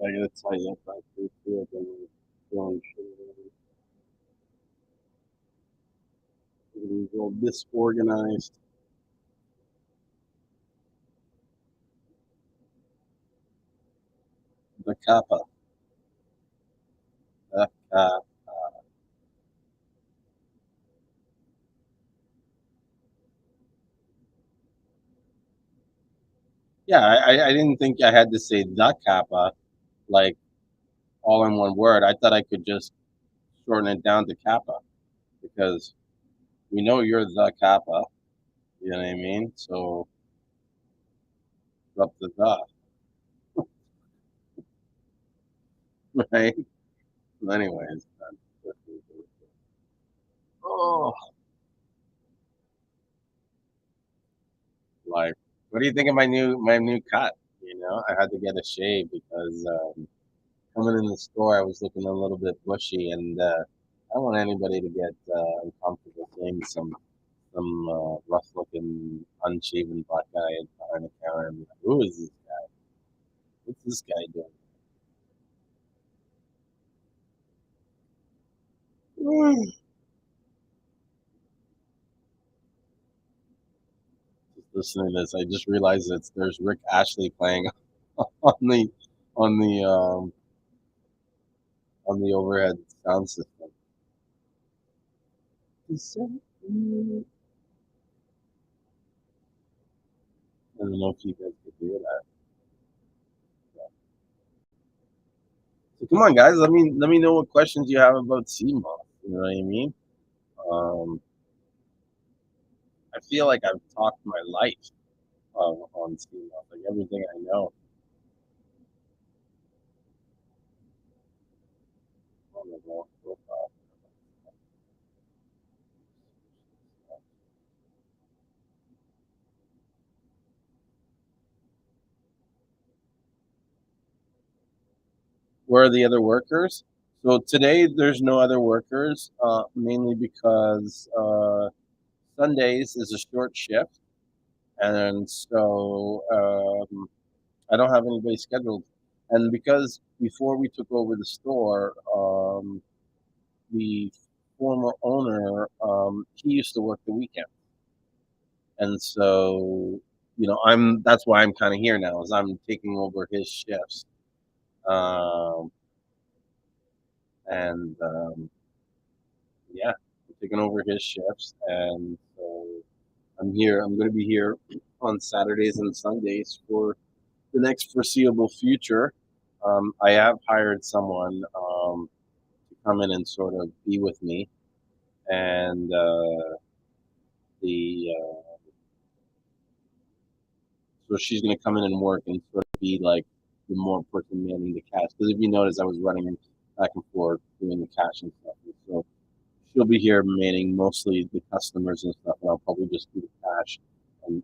I gotta tell you, I feel feeling all disorganized. The kappa. The kappa. Yeah, I didn't think I had to say the kappa like all in one word. I thought I could just shorten it down to kappa because we know you're the kappa. You know what I mean? So up to the, right? Anyways, oh, like, what do you think of my new cut? You know, I had to get a shave because coming in the store, I was looking a little bit bushy, and I don't want anybody to get uncomfortable seeing some rough-looking, unshaven black guy behind the counter. And be like, who is this guy? What's this guy doing? Just listening to this, I just realized there's Rick Ashley playing on the on the um, on the overhead sound system. I don't know if you guys could hear that. So come on, guys. Let me know what questions you have about Seamoss. You know what I mean? Um, I feel like I've talked my life on Seamoss, like everything I know. On the profile. Where are the other workers? So today there's no other workers, mainly because Sundays is a short shift, and so I don't have anybody scheduled. And because before we took over the store, the former owner, he used to work the weekend, and so that's why I'm kind of here now, is I'm taking over his shifts, um, and yeah, I'm taking over his shifts, and so I'm here. I'm going to be here on Saturdays and Sundays for the next foreseeable future. I have hired someone to come in and sort of be with me, and the so she's going to come in and work and sort of be like the more person manning the cash. Because if you notice, I was running back and forth doing the cash and stuff. And so she'll be here manning mostly the customers and stuff, and I'll probably just do the cash and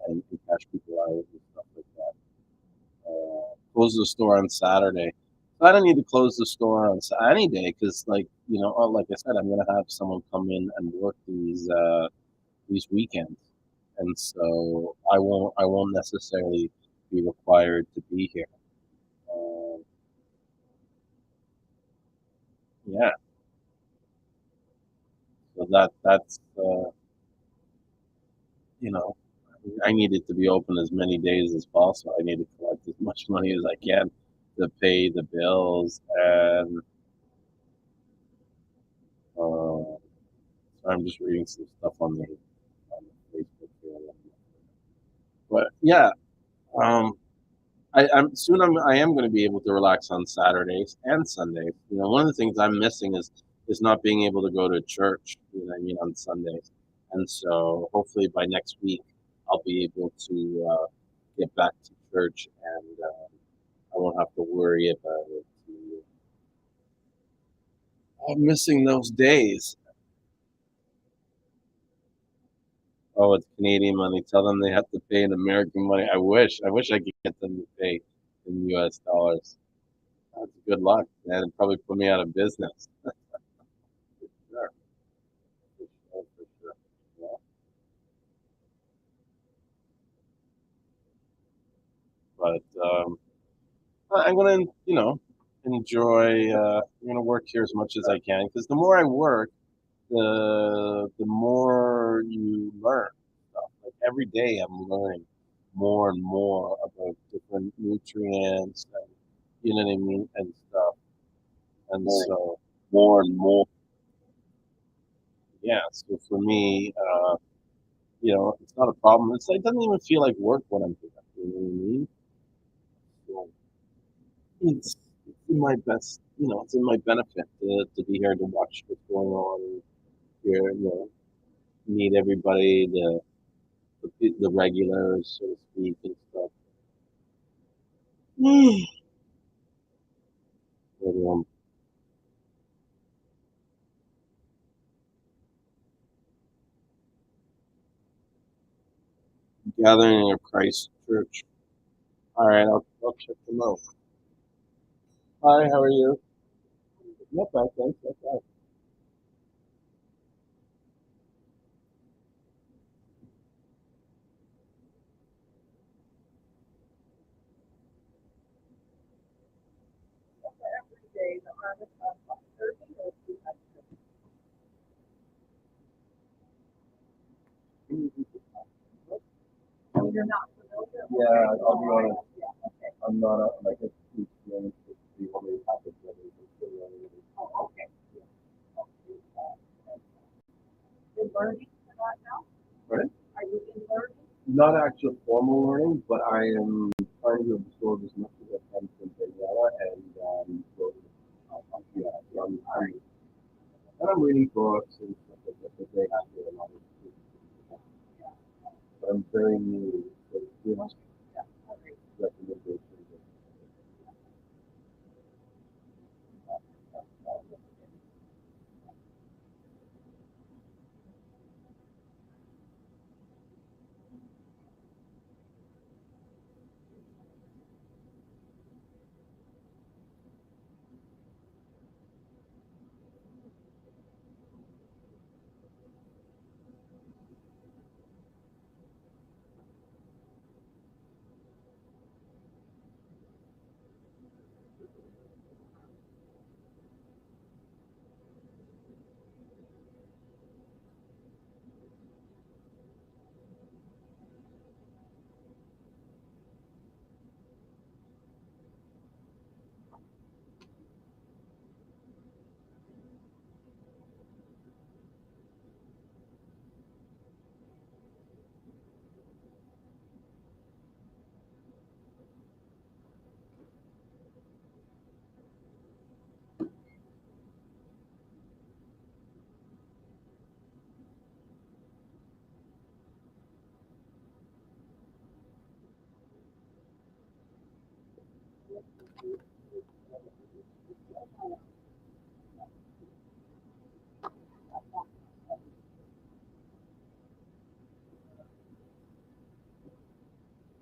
cash people out and stuff like that. Close the store on Saturday. I don't need to close the store on any day because, like I said, I'm gonna have someone come in and work these weekends, and so I won't necessarily be required to be here. Yeah, so you know, I need it to be open as many days as possible. I need to collect as much money as I can to pay the bills, and I'm just reading some stuff on the Facebook here. But yeah, um, I am going to be able to relax on Saturdays and Sundays. One of the things I'm missing is not being able to go to church. You know what I mean, on Sundays, and so hopefully by next week I'll be able to get back to church, and I won't have to worry about it. I'm missing those days. Oh, it's Canadian money. Tell them they have to pay in American money. I wish. I wish I could get them to pay in U.S. dollars. That's good luck. Man, it'd probably put me out of business. Sure. For sure. Yeah. But I'm gonna, enjoy. I'm gonna work here as much as I can because the more I work, the more you learn stuff. Like every day, I'm learning more and more about different nutrients and you know what I mean and stuff. And so more and more, yeah. So for me, it's not a problem. It doesn't even feel like work when I'm doing it. You know what I mean? So it's in my best, it's in my benefit to be here to watch what's going on and here, meet everybody, the regulars, so to speak, and stuff. But, gathering of Christ Church. All right, I'll check them out. Hi, how are you? Not bad, thanks. Not bad. Every day, the harvest of 30 or 200. You're not familiar? Yeah, I'll be honest. Yeah, okay. I'm not like a huge fan of the only package that is. Oh, okay. Okay. You're learning a lot now? Right? Are you in learning? Not actual formal learning, but I am trying to absorb as much as I can from Daniela, and yeah, and I'm reading books and stuff like that. But they have to a lot of, but I'm very new, so Yeah. Okay. recommendations.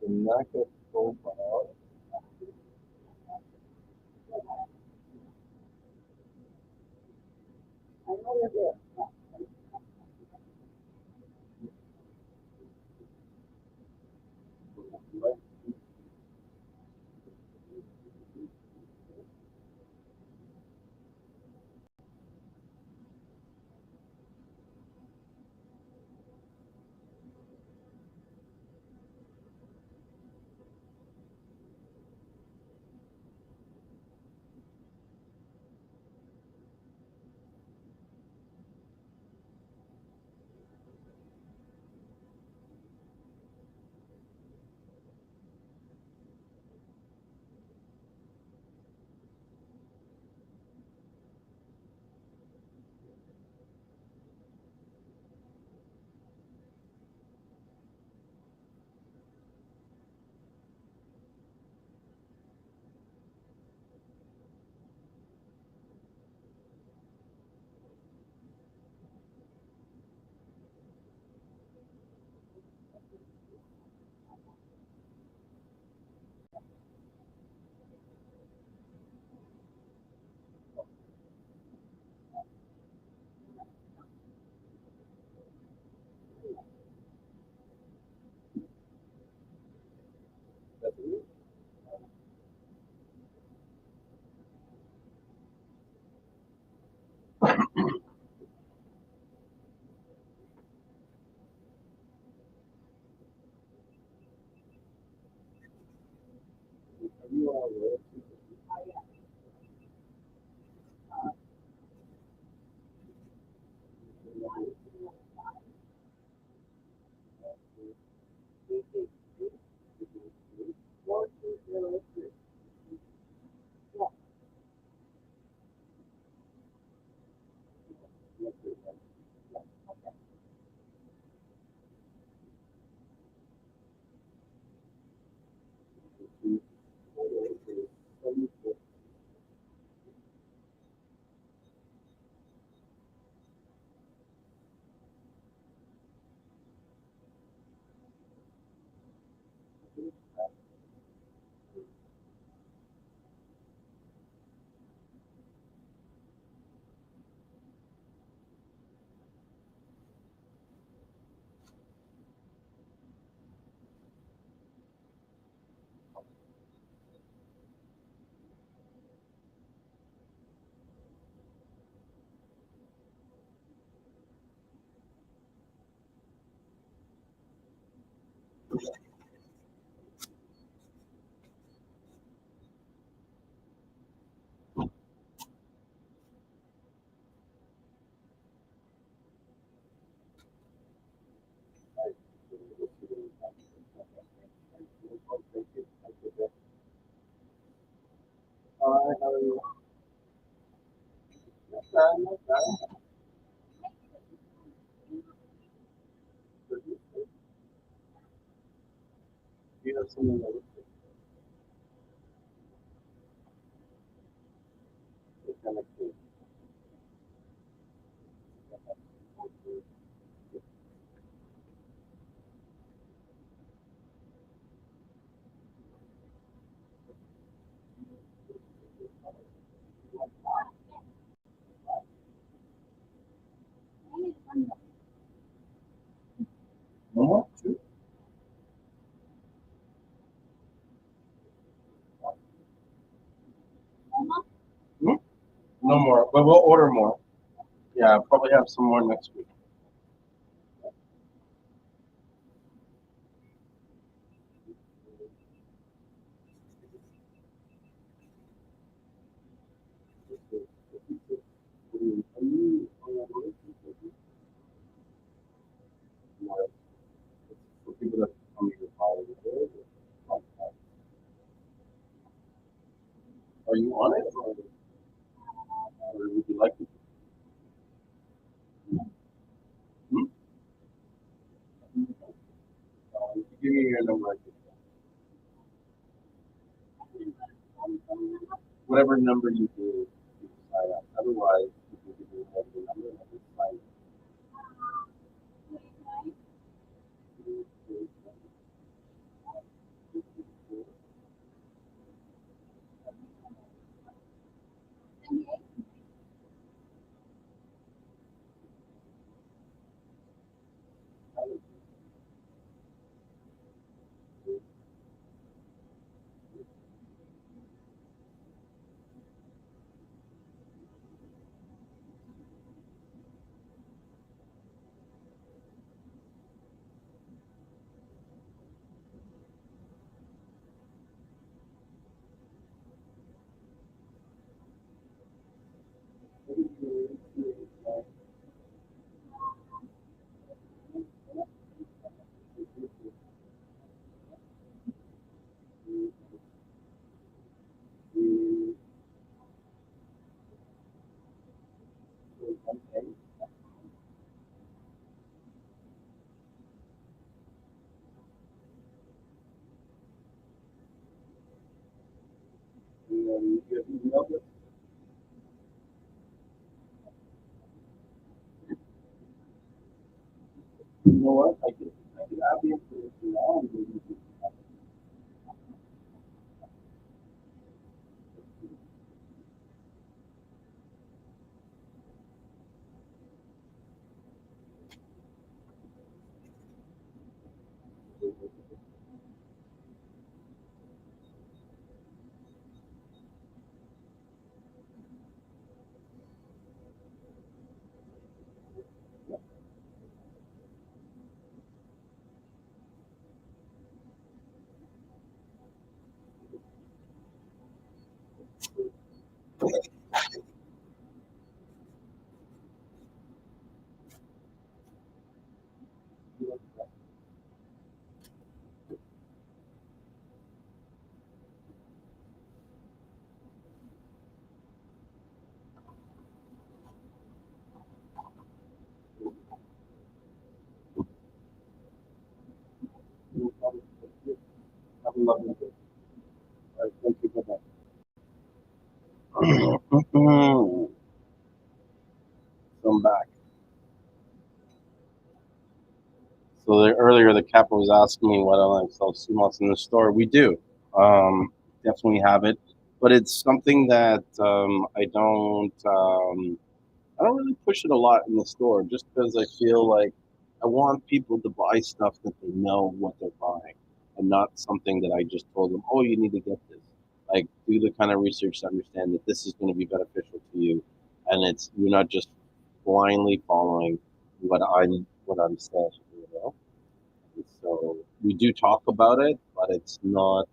The NACA profile. I know you're there. Oh, yeah. Four, two, zero, three. Yeah. Okay. No more? Two? Hmm? No more, but we'll order more. Yeah, I'll probably have some more next week. For people that come here, are you on it, or would you like to? Hmm? Give me your number. Whatever number you do, you sign up. Otherwise, you can give me whatever number and I just sign and then you have email this. You know what? I can add the information now and maybe you can. So I'm back. So earlier, the Kappa was asking me what I like sell Seamoss in the store. We do, definitely have it, but it's something that I don't really push it a lot in the store, just because I feel like I want people to buy stuff that they know what they're buying, and not something that I just told them, oh, you need to get this. Like, do the kind of research to understand that this is going to be beneficial to you, and it's you're not just blindly following what I'm saying. You know. So we do talk about it, but it's not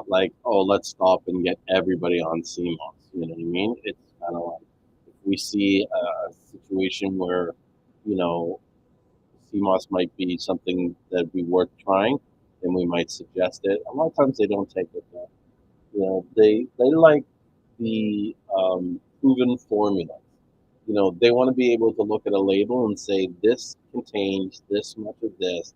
like, oh, let's stop and get everybody on CMOS. You know what I mean? It's kind of like if we see a situation where, you know, CMOS might be something that be worth trying, then we might suggest it. A lot of times they don't take it. Though. You know, they like the proven formula. You know, they want to be able to look at a label and say this contains this much of this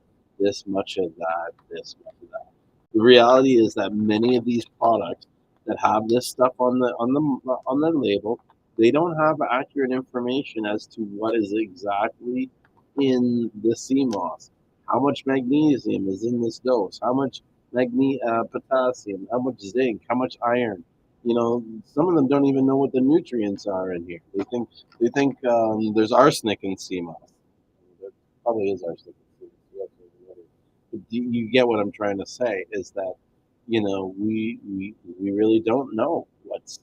much of that, this much of that. The reality is that many of these products that have this stuff on their label, they don't have accurate information as to what is exactly in the CMOS. How much magnesium is in this dose? How much potassium? How much zinc? How much iron? You know, some of them don't even know what the nutrients are in here. They think there's arsenic in sea moss. There probably is arsenic in sea moss. You get what I'm trying to say? Is that we really don't know what's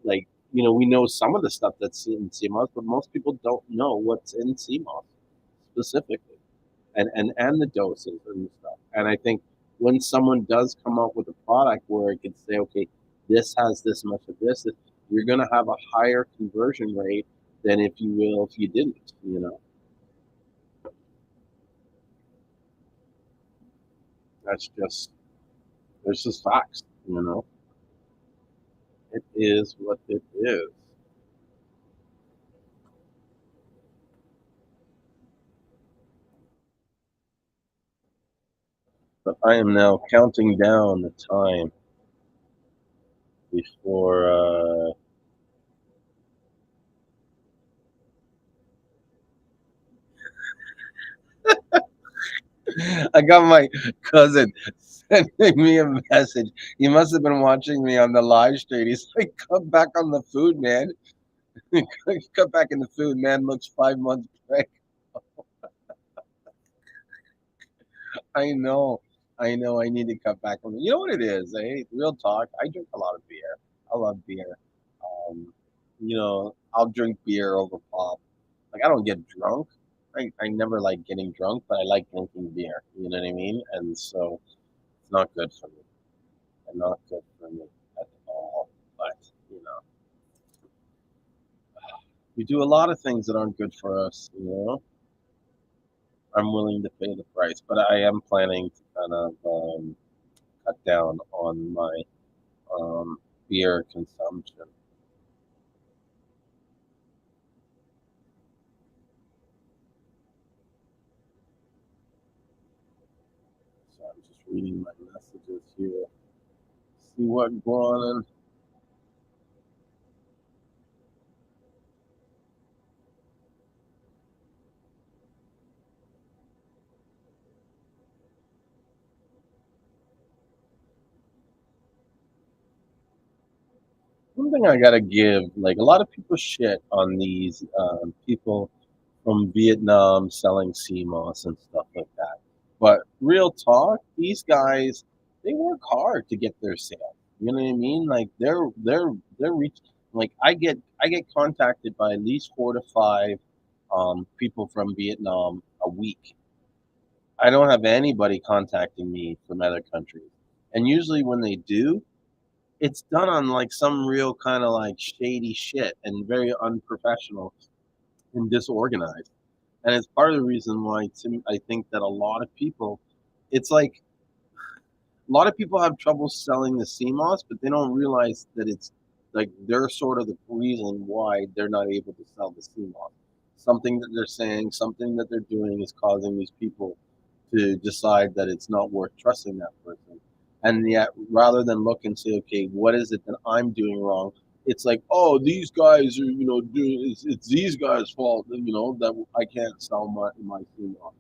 like. We know some of the stuff that's in sea moss, but most people don't know what's in sea moss specifically, and the doses and stuff. And I think when someone does come up with a product where it can say, okay, this has this much of this, you're going to have a higher conversion rate than if you will if you didn't. That's just there's just facts. It is what it is. But I am now counting down the time before I got my cousin sending me a message. He must have been watching me on the live stream. He's like, "Come back on the food, man. Come back in the food, man. Looks 5 months pregnant." I know, I know. I need to cut back on. You know what it is? Real talk. I drink a lot of beer. I love beer. Um, I'll drink beer over pop. Like I don't get drunk. I never like getting drunk, but I like drinking beer. You know what I mean? And so it's not good for me. Not good for me at all. But you know, we do a lot of things that aren't good for us. I'm willing to pay the price, but I am planning to kind of cut down on my um, beer consumption. So I'm just reading my messages here. See what going on. One thing I gotta give, like a lot of people shit on these people from Vietnam selling CMOS and stuff like that. But real talk, these guys they work hard to get their sale. You know what I mean? Like they're reach like I get contacted by at least 4 to 5 people from Vietnam a week. I don't have anybody contacting me from other countries. And usually when they do, it's done on like some real kind of like shady shit and very unprofessional and disorganized. And it's part of the reason why I think that a lot of people, it's like a lot of people have trouble selling the CMOS, but they don't realize that it's like they're sort of the reason why they're not able to sell the CMOS. Something that they're saying, something that they're doing is causing these people to decide that it's not worth trusting that person. And yet, rather than look and say, okay, what is it that I'm doing wrong? It's like, oh, these guys are, doing. It's these guys' fault, that I can't sell my female.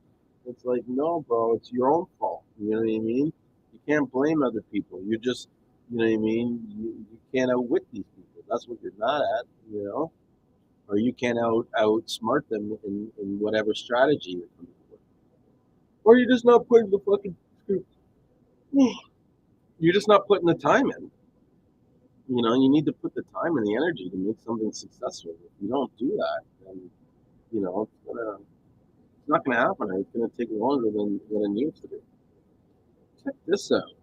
It's like, no, bro, it's your own fault. You know what I mean? You can't blame other people. You're just, you know what I mean? You can't outwit these people. That's what you're not at, or you can't outsmart them in whatever strategy you're coming with, or you're just not putting the fucking, you're just not putting the time in. You need to put the time and the energy to make something successful. If you don't do that, then it's not gonna happen. It's gonna take longer than it needs to be. Check this out: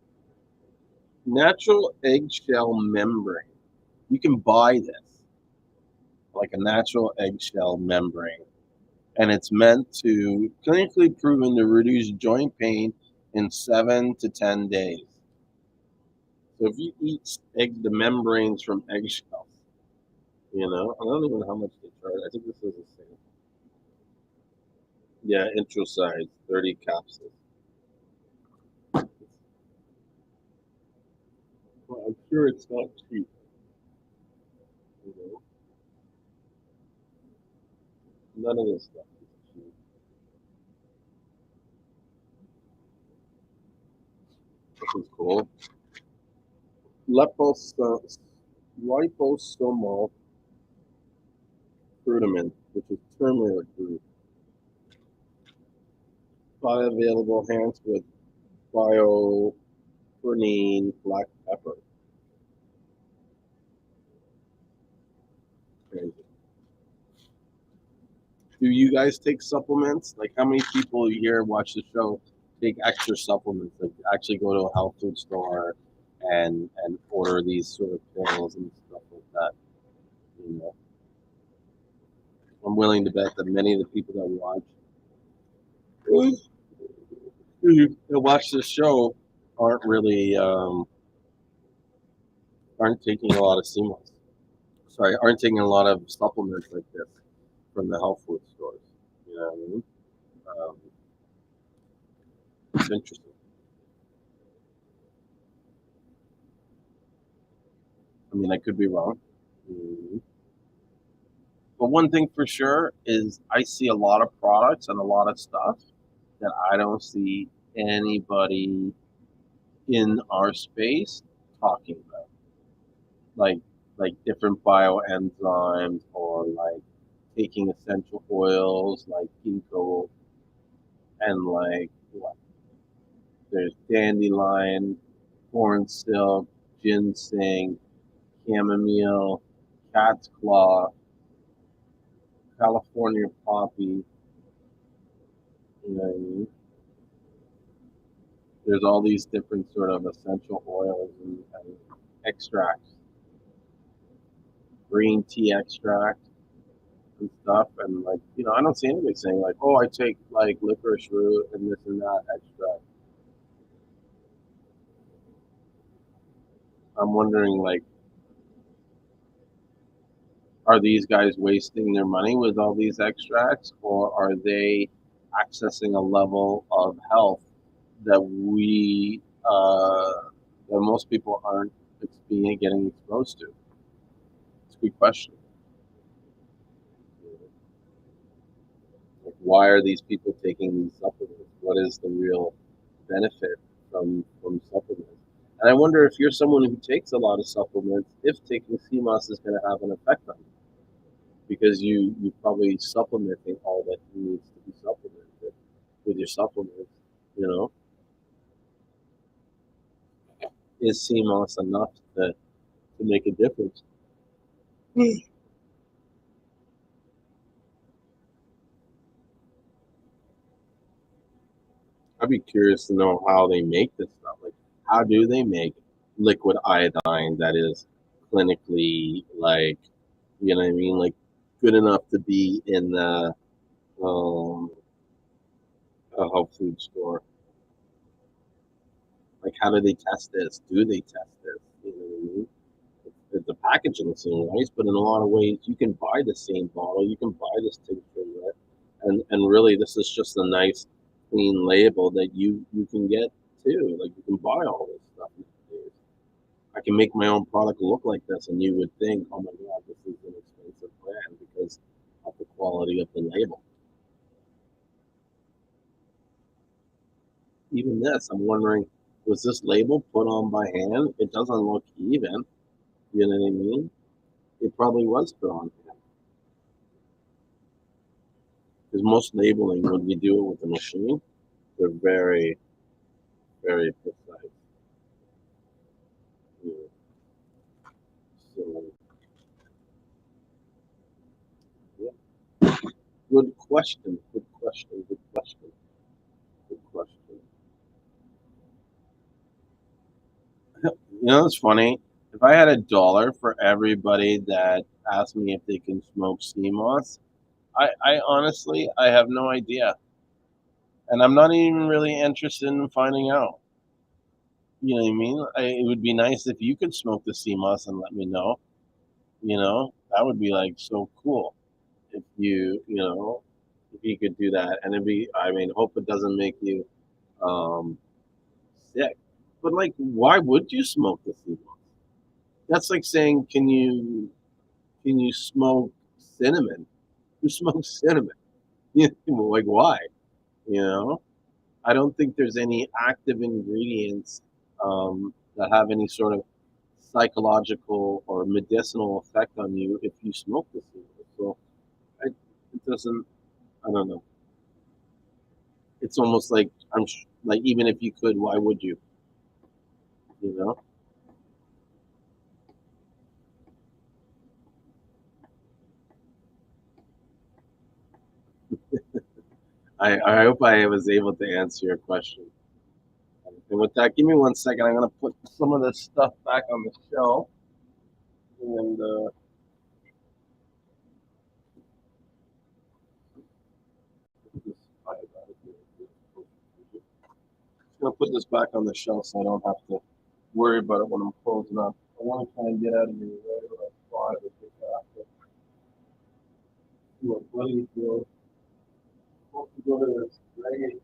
natural eggshell membrane. You can buy this, like a natural eggshell membrane, and it's meant to clinically proven to reduce joint pain in 7 to 10 days. So if you eat the membranes from eggshells, I don't even know how much they charge. I think this is the same. Yeah, intro size, 30 capsules. Well, I'm sure it's not cheap. You know, none of this stuff is cheap. This is cool. Liposomal glutamine, which is turmeric root. Bioavailable enhanced with bioperine black pepper. Crazy. Do you guys take supplements? Like, how many people here watch the show take extra supplements? Like, actually go to a health food store and order these sort of pills and stuff like that. You know, I'm willing to bet that many of the people that watch this show aren't really aren't taking a lot of Seamoss. Sorry, aren't taking a lot of supplements like this from the health food stores. You know what I mean? Um, it's interesting. I mean, I could be wrong. Mhm. But one thing for sure is I see a lot of products and a lot of stuff that I don't see anybody in our space talking about. Like different bioenzymes or like taking essential oils like ginkgo and like what? There's dandelion, corn silk, ginseng, chamomile, cat's claw, California poppy. You know what I mean? There's all these different sort of essential oils and extracts, green tea extract and stuff. And like, I don't see anybody saying like, oh, I take like licorice root and this and that extract. I'm wondering like, are these guys wasting their money with all these extracts, or are they accessing a level of health that that most people aren't getting exposed to? It's a good question. Like, why are these people taking these supplements? What is the real benefit from supplements? And I wonder if you're someone who takes a lot of supplements, if taking CMOS is going to have an effect on you, because you probably supplementing all that needs to be supplemented with your supplements. You know, is CMOS enough to make a difference? I'd be curious to know how they make this stuff. Like, how do they make liquid iodine that is clinically, like, you know what I mean, like good enough to be in um, a health food store? Like, how do they test this? Do they test this? You know what I mean? The packaging seems nice, but in a lot of ways, you can buy the same bottle, you can buy this tincture, right? And really, this is just a nice, clean label that you can get too. Like, you can buy all this stuff can make my own product look like this, and you would think, oh my god, this is an expensive brand because of the quality of the label. Even this, I'm wondering, was this label put on by hand? It doesn't look even. You know what I mean? It probably was put on hand. Because most labeling, when you do it with a machine, they're very, very precise. You know, so, yeah. Good question. Good question. Good question. Good question. You know, it's funny. If I had $1 for everybody that asked me if they can smoke Seamoss, I honestly, I have no idea. And I'm not even really interested in finding out. You know what I mean? It would be nice if you could smoke the Seamoss and let me know. You know, that would be like so cool if if you could do that. And it'd be, I mean, hope it doesn't make you um, sick. But like, why would you smoke the Seamoss? That's like saying, can you smoke cinnamon? Who smokes cinnamon? You know, like why? You know, I don't think there's any active ingredients that have any sort of psychological or medicinal effect on you if you smoke this cigarette. So it doesn't. I don't know. It's almost like like even if you could, why would you? You know. I hope I was able to answer your question. And with that, give me 1 second. I'm gonna put some of this stuff back on the shelf and just gonna put this back on the shelf so I don't have to worry about it when I'm closing up. I want to try and get out of here right around 5 or 6 after. Do a bloody deal. Hope to go to this reggae.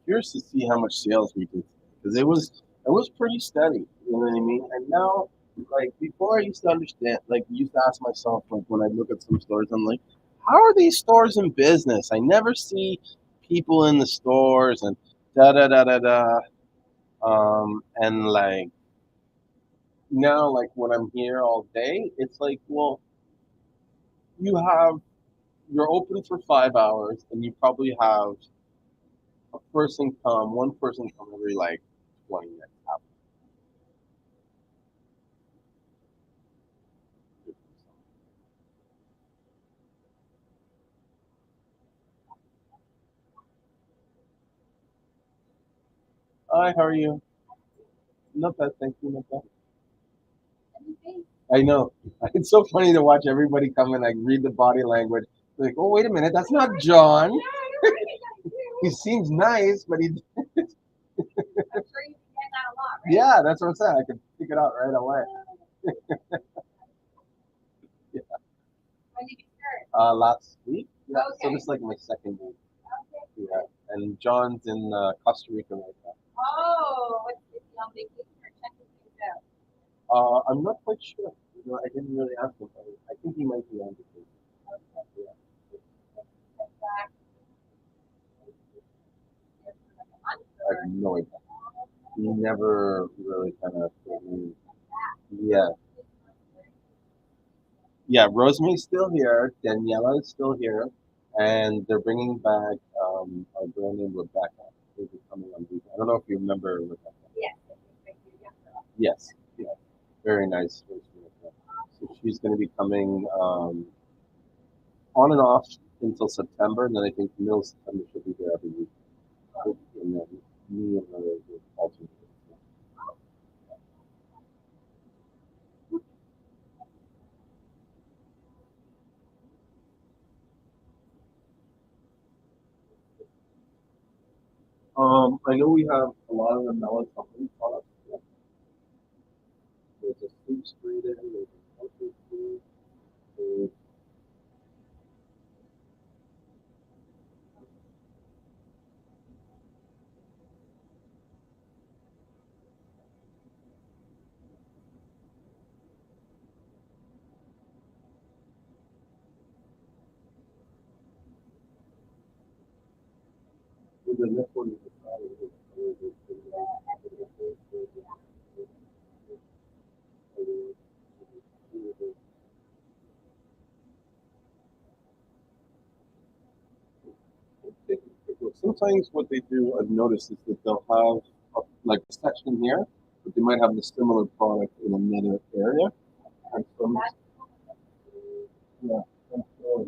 Curious to see how much sales we did because it was pretty steady. You know what I mean? And now, like before, I used to understand. Like, I used to ask myself, like when I look at some stores, I'm like, how are these stores in business? I never see people in the stores and da da da da da. And like now, like when I'm here all day, it's like, well, you have you're open for 5 hours, and you probably have one person come every like 20 minutes. Hi, how are you? Not bad, thank you. Not bad. I know. It's so funny to watch everybody come and like read the body language. Like, oh wait a minute, that's not John. He seems nice, but he. Yeah, that's what I'm saying. I can pick it out right away. Yeah. Last week. Yeah. So this is like my second week. Yeah. And John's in Costa Rica right now. Oh, what's he on vacation or checking things out? I'm not quite sure. You know, I didn't really ask him. I think he might be on vacation. Yeah. I have no idea. He never really kind of told me. Yeah, Yeah, Rosemary's still here. Daniela is still here, and they're bringing back a girl named Rebecca, who's coming on week. I don't know if you remember Rebecca. Yes, I think you're Yes, yeah, very nice. So she's going to be coming on and off until September, and then I think the middle of September she'll be there every week, and then me and her will alternate. I know we have a lot of the melatonin products. Yeah. There's a sleep screen, there's a healthy food, there's the next one is sometimes what they do, I've noticed, is that they'll have like a section here, but they might have the similar product in another area. And some, yeah, and so,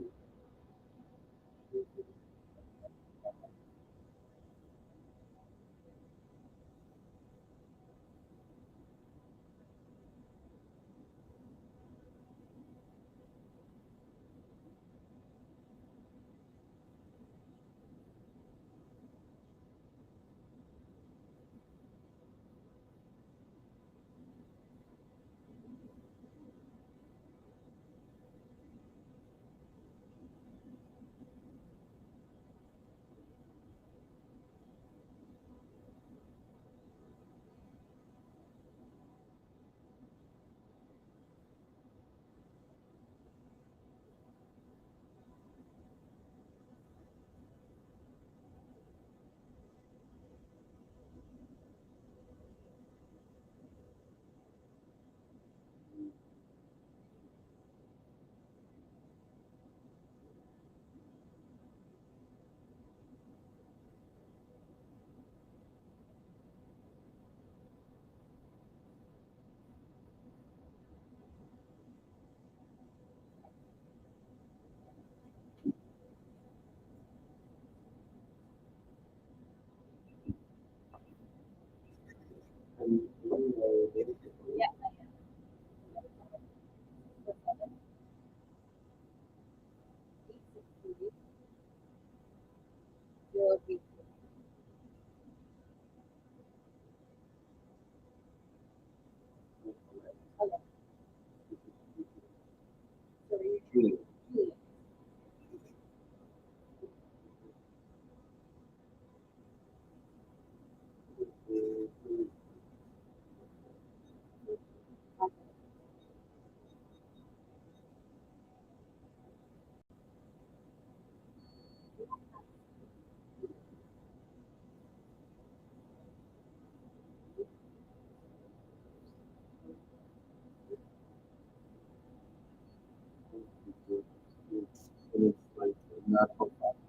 and, Yeah. You'll be, okay, so Julien, you, and it's like a natural product.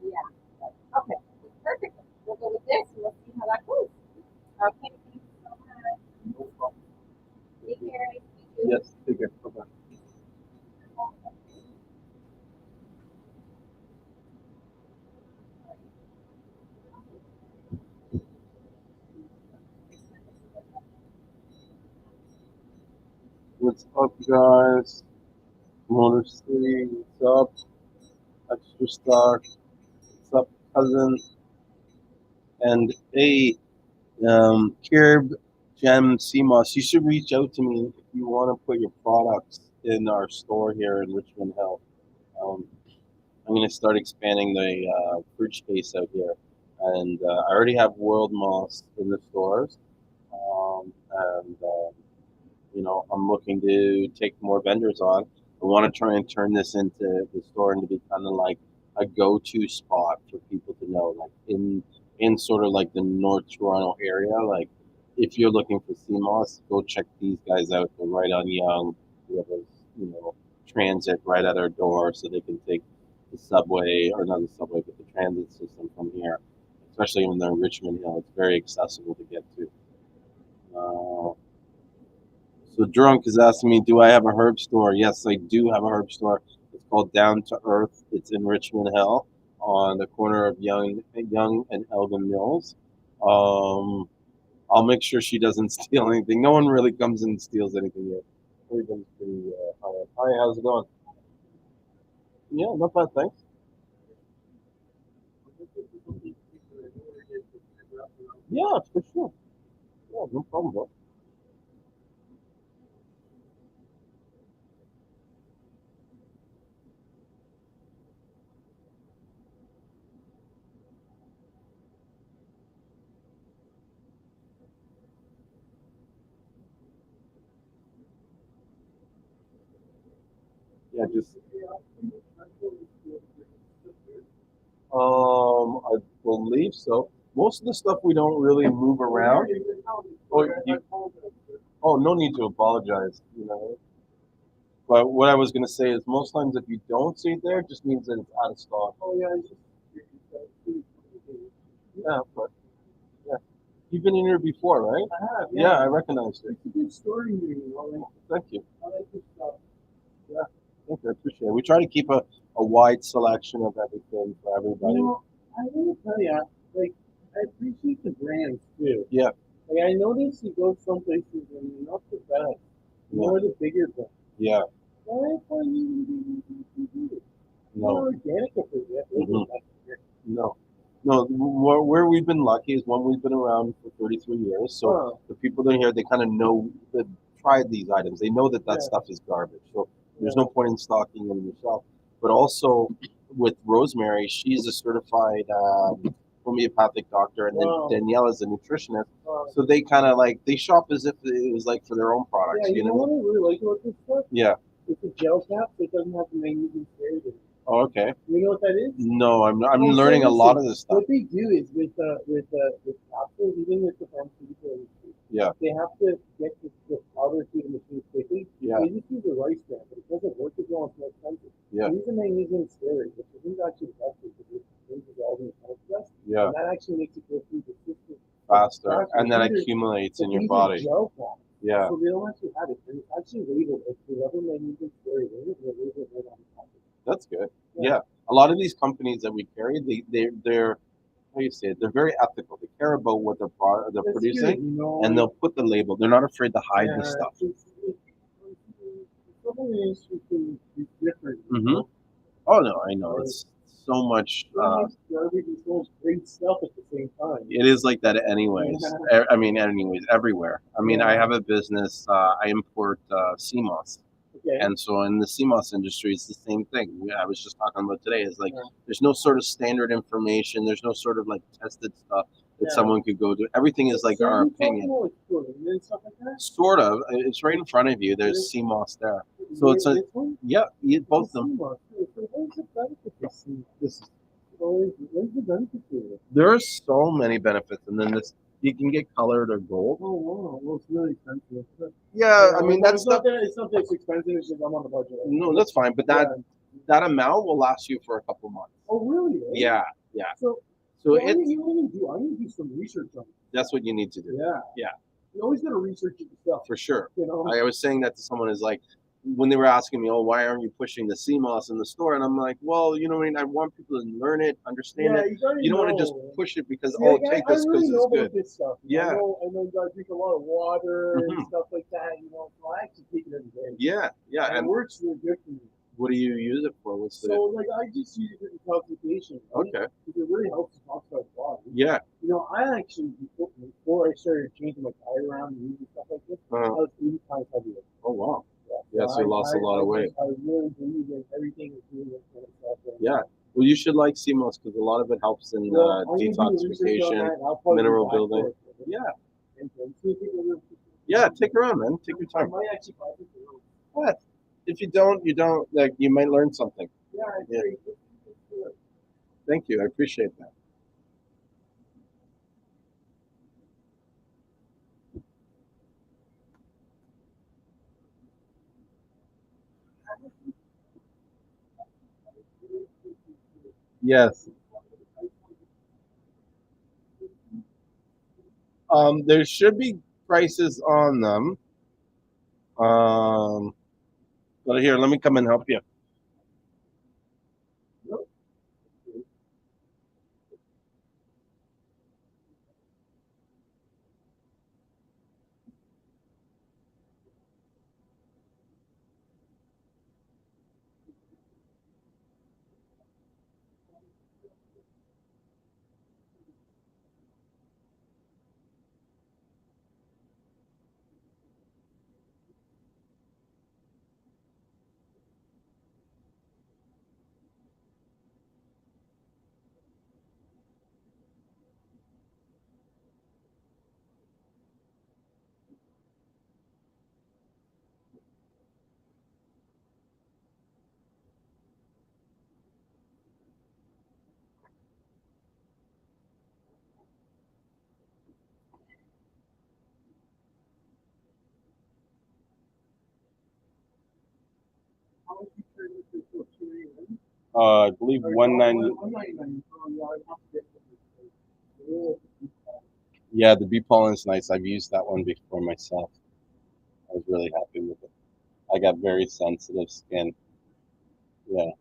yeah. Okay, perfect. We'll go with this and we'll see how that goes. Okay, thank you so much. No problem. Take care. Nice to meet you. Yes, take care. Bye-bye. What's up, guys? Motor City, what's up? Extra Star, what's up, cousin? And hey, Kirb, Gem Seamoss, you should reach out to me if you want to put your products in our store here in Richmond Hill. Um, I'm going to start expanding the fruit space out here, and I already have World Moss in the stores, and I'm looking to take more vendors on. I want to try and turn this into the store into be kind of like a go-to spot for people to know, like in sort of like the North Toronto area. Like if you're looking for CMOS, go check these guys out. They're right on Young. We have a transit right at our door, so they can take the subway or not the subway, but the transit system from here. Especially when they're in Richmond Hill, it's very accessible to get to. So Drunk is asking me, do I have a herb store? Yes, I do have a herb store. It's called Down to Earth. It's in Richmond Hill on the corner of Young and Elgin Mills. I'll make sure she doesn't steal anything. No one really comes and steals anything here. Everybody's pretty high up. Hi, how's it going? Yeah, not bad, thanks. Yeah, for sure. Yeah, no problem, bro. Yeah, just I believe so. Most of the stuff we don't really move around. Oh, no need to apologize. But what I was gonna say is most times if you don't see it there, it just means that it's out of stock. Oh yeah, yeah, but yeah, you've been in here before, right? I have. Yeah, I recognized it. It's a good story here, Like, thank you. I like this stuff. Yeah, thank you. I appreciate it. We try to keep a wide selection of everything for everybody. I want to tell you, like, I appreciate the brands too. Yeah. Like, I notice you go some places and you're not the best. More the bigger brands. Yeah. Why are you no organic up there? No. No, where we've been lucky is when we've been around for 33 years. So the people that are here, they kind of know that tried these items. They know that stuff is garbage. So there's no point in stocking them yourself. But also with Rosemary, she's a certified homeopathic doctor, and then Danielle is a nutritionist. So they kind of like they shop as if it was like for their own products. Yeah, you know what I really like about this stuff? Yeah. It's a gel cap, so it doesn't have the magnesium stearate in it. Oh, okay. You know what that is? No, I'm not, I'm learning a lot of this stuff. What they do is with capsules, even with the pharmaceutical industry, yeah, they have to get the powder through the machine quickly. Yeah. They just use a rice bran, but it doesn't work as well. It's more expensive. Yeah. They use a magnesium stearate, which isn't actually the best because it changes all the metabolic stress. Yeah. And that actually makes it go through the system faster, and then accumulates in your body. Gel caps. Yeah. So they don't actually have it. It's actually labeled as whatever magnesium stearate in it, they're labeled right on the package. That's good. Yeah. A lot of these companies that we carry, they're how you say it, they're very ethical. They care about what they're producing, good, and they'll put the label. They're not afraid to hide the stuff. It's different. Mm-hmm. Oh no, I know. It's so much. Garbage and so much great stuff at the same time. It is like that, anyways. I mean, anyways, everywhere. I mean, I have a business. I import Seamoss. Okay. And so in the CMOS industry, it's the same thing. I was just talking about today. Is like there's no sort of standard information. There's no sort of like tested stuff that someone could go to. Everything is like our opinion. Sort of. It's right in front of you. There's CMOS there. So it's a yeah. Both of them. This there are so many benefits, and then this you can get colored or gold. Oh wow, well, it's really expensive. Yeah, I mean that's not that it's not that expensive. It's just I'm on the budget. No, that's fine, but that amount will last you for a couple months. Oh really? Yeah, yeah. So it's what do you need to do? I need to do some research on it. That's what you need to do. Yeah, yeah. You always got to research it yourself. For sure. I was saying that to someone is like, when they were asking me, "Oh, why aren't you pushing the CMOS in the store?" And I'm like, "Well, I want people to learn it, understand it. You don't want to just push it because take this because it's good." This stuff. Yeah. I know you gotta drink a lot of water and stuff like that. So I actually take it every day. Yeah, yeah, and it works really good for me. What do you use it for? What's the? So, like, I just use it for detoxification. Okay. Because it really helps detoxify the body. Yeah. You know, I actually, before I started changing my diet around and using stuff like this, I was 80 pounds heavier. Oh wow. Yeah, So you lost a lot of weight. I really believe that everything is doing it for itself. Yeah. Well, you should like Seamoss because a lot of it helps in detoxification, mineral building. Yeah. Yeah, take her on, man. Take your I time. might actually buy it. What? If you don't, you don't. Like, you might learn something. Yeah, Yeah. Thank you. I appreciate that. Yes. There should be prices on them. But here, let me come and help you. I believe 190. Yeah, the bee pollen is nice. I've used that one before myself. I was really happy with it. I got very sensitive skin. Yeah.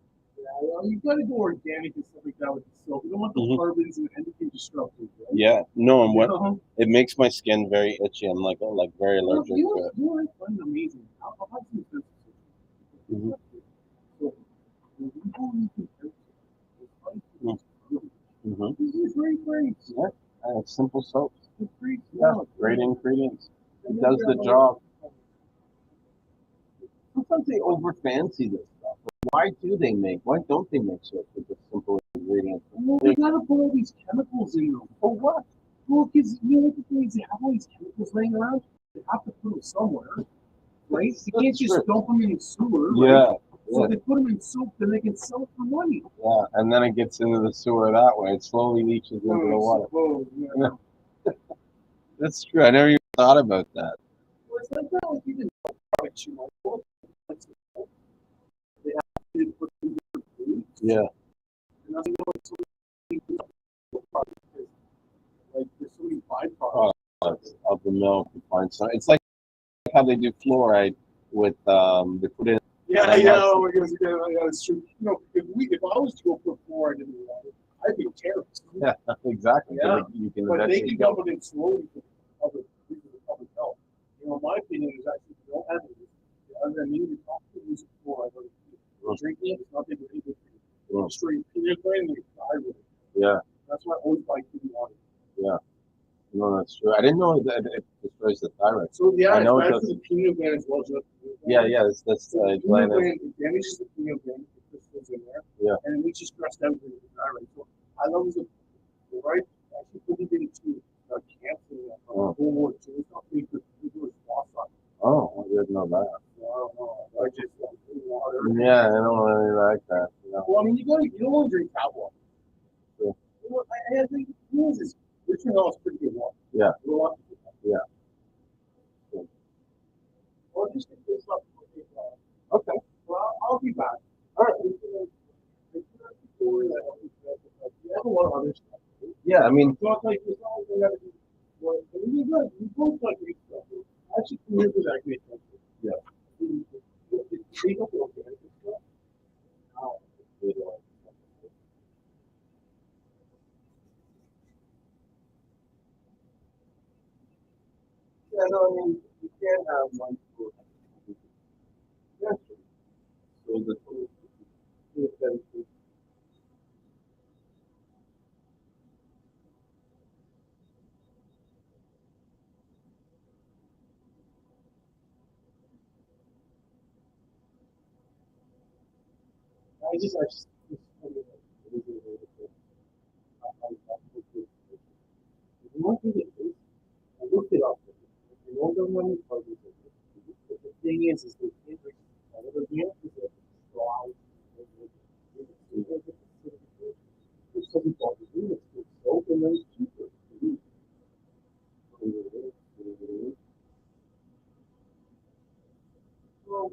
You got to go organic and stuff like that with the soap. You don't want the carbons and anything destructive. Right? Yeah. No, and what it makes my skin very itchy. I'm like very allergic to it. You find amazing. I'll have some tips. This is great. Yeah. Simple soaps. Great. Yeah. Great ingredients. It does the job. Sometimes they over fancy this stuff. Why don't they make soap with just simple ingredients? Well, they gotta put all these chemicals in them. For what? Well, because you know what the thing is, they have all these chemicals laying around. They have to put them somewhere, right? They can't just dump them in the sewer. Right? So they put them in soap, then they can sell it for money. Yeah, and then it gets into the sewer that way. It slowly leaches into the water. That's true. I never even thought about that. Well, it's like that with even products, you know. They have to put them in food. Yeah. And I know it's so many products. Like there's so many byproducts of the milk. You find some. It's like how they do fluoride with they put in. Yeah. Oh my goodness, it's true. You know, if I was to go put fluoride in the water, I'd be terrible. Yeah, exactly. Yeah. You can But they can dump it in slowly for the public health. You know, my opinion is actually if you don't have it, other than me, you have to use fluoride. Drinking it, it's not that good for you. Straight you're going to die with it. Yeah. That's why I always buy clean water. Yeah. No, that's true. I didn't know that it destroys the thyroid. So yeah, I know it does. The pineal gland as well. Yeah, that's so the pineal gland. It damages the pineal gland. The crystals in there. Yeah. And it makes you stressed out with the thyroid. So I love the right. Actually, put it into cancer. World War II. It's not big for people. Oh, I didn't know that. I just clean water. Yeah, I don't really like that. You know? Well, I mean, you don't want to drink tap water. Yeah. You know, I think Richmond Hill is pretty good water. Yeah. Yeah. Well, just get this up. Okay. Well, I'll be back. All right. You have a lot of other stuff. Yeah, I mean, So I'll tell you, it's not like we gotta do. Well, we good. We both like great stuff. Actually, here's what I great stuff. Yeah. Treat up organic stuff. Yeah, no, I mean, you can't have one food. Yes. so the just I don't know. It is a way to put it. The one thing it is, I looked it up. I know the one is part of it. But the thing is they can't drink all of it. Is a straw. There's something called the units. It's soap and then it's cheaper. Well,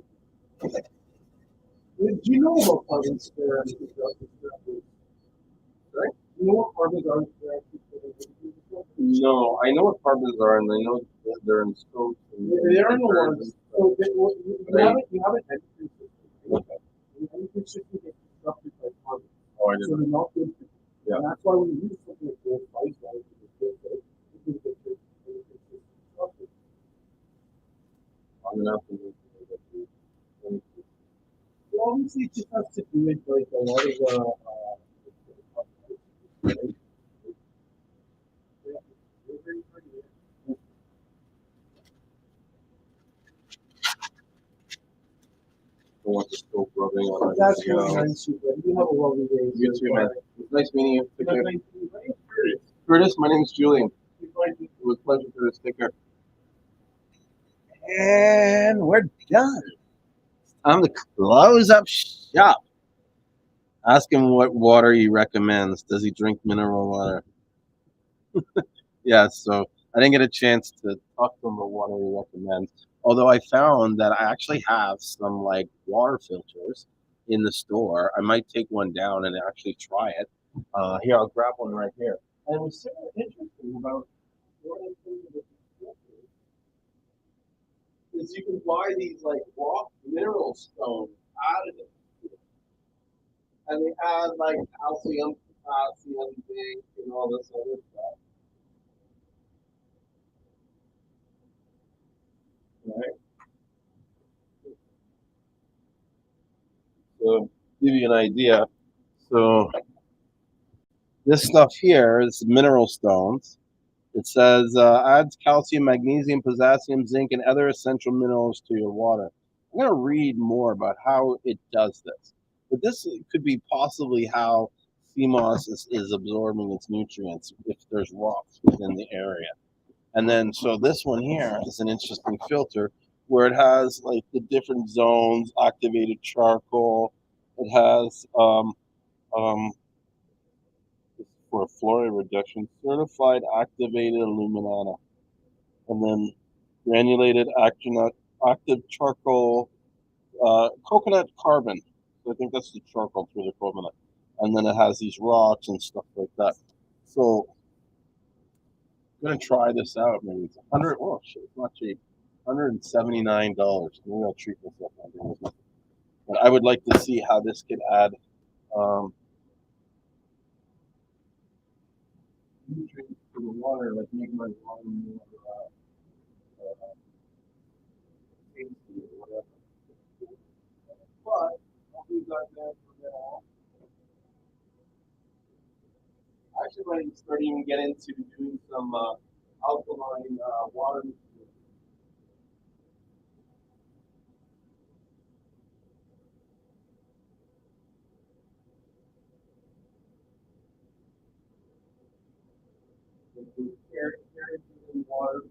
do you know about carbon square and right? You know what carbons are? No, I know what carbons are, and I know that they're in scopes. They are the ones. So you have an entry system. The entry system gets constructed by carbon. Oh, I So didn't. they're not good. Yeah. And that's why we use something like gold price value to get good. I'm gonna have to move to the- Well, obviously, it just has to do with like a lot of I want the scope rubbing on it. That's really nice. You have a lovely day. You too, man. It's nice meeting you. Take care. Nice Curtis, my name is Julien. It was a pleasure, Curtis. Take care. And we're done. Time to close up shop. Ask him what water he recommends. Does he drink mineral water? Yeah, so I didn't get a chance to talk to him about what he recommends. Although I found that I actually have some like water filters in the store. I might take one down and actually try it. Here, I'll grab one right here. And it was super interesting about one of the things with the filters is you can buy these like rock mineral stones additives, and they add like calcium, potassium, zinc, and all this other stuff. Right. So give you an idea. So this stuff here is mineral stones. It says adds calcium, magnesium, potassium, zinc, and other essential minerals to your water. I'm going to read more about how it does this. But this could be possibly how Seamoss is absorbing its nutrients if there's rocks within the area. And then, so this one here is an interesting filter where it has like the different zones, activated charcoal. It has um, for fluoride reduction, certified activated alumina, and then granulated active charcoal, coconut carbon. So I think that's the charcoal through the coconut. And then it has these rocks and stuff like that. So I'm gonna try this out. Maybe it's 100. Oh shit, it's not cheap. $179. Maybe I'll treat myself. But I would like to see how this could add um, nutrients to the water, like make my water more tasty or whatever. But I'll leave that there for now. Actually, might start even get into doing some alkaline water. Carrying water.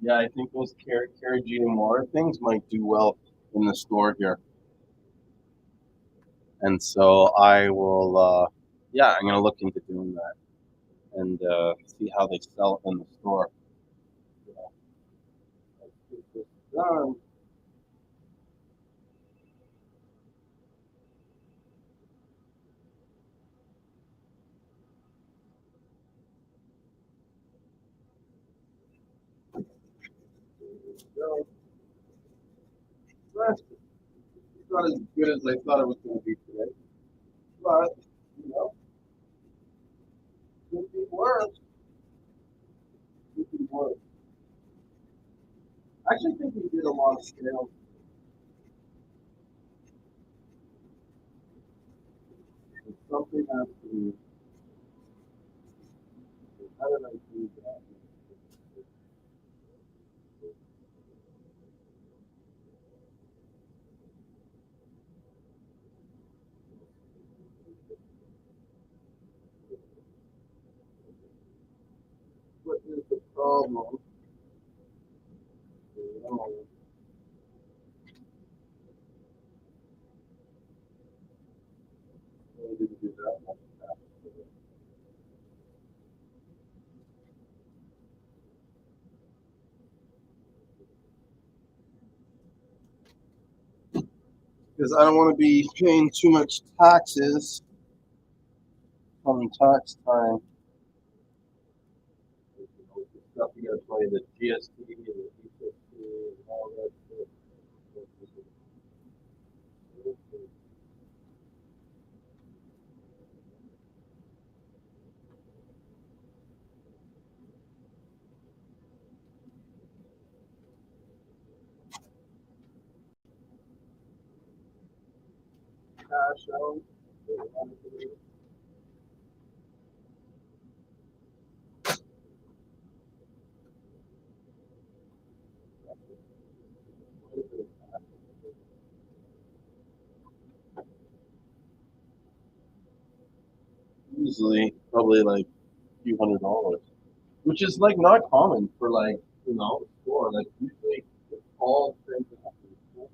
Yeah, I think those carrageenan water things might do well in the store here. And so I will, yeah, I'm going to look into doing that and see how they sell it in the store. Done. It's not as good as I thought it was going to be today, but you know, could be worse. Could be worse. I actually think we did a lot of scale. Something has to be What is the problem? Oh, I didn't do that one. Because I don't want to be paying too much taxes come tax time. Stuff you gotta play the GST and the HST and all that shit. Cash out. Easily, probably like a few $100s, which is like not common for like store. Like usually, it's all things that happen.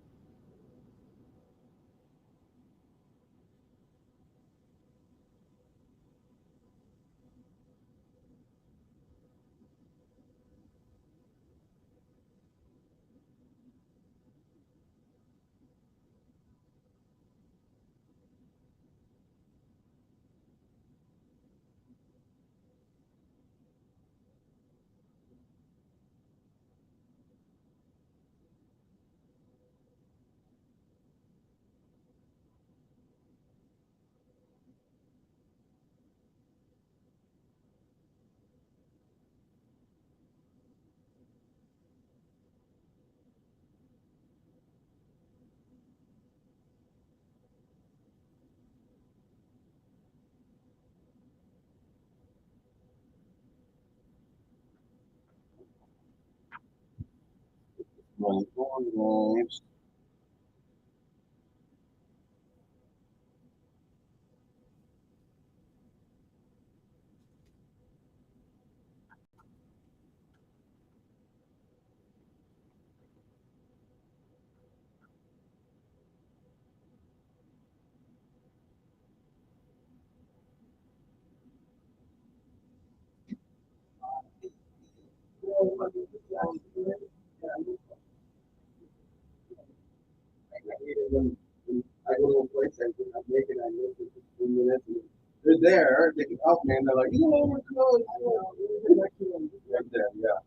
Money organized. I go to a place and I'm making I live for 15 minutes and they're there, they can help me and they're like, we're close, right there, yeah.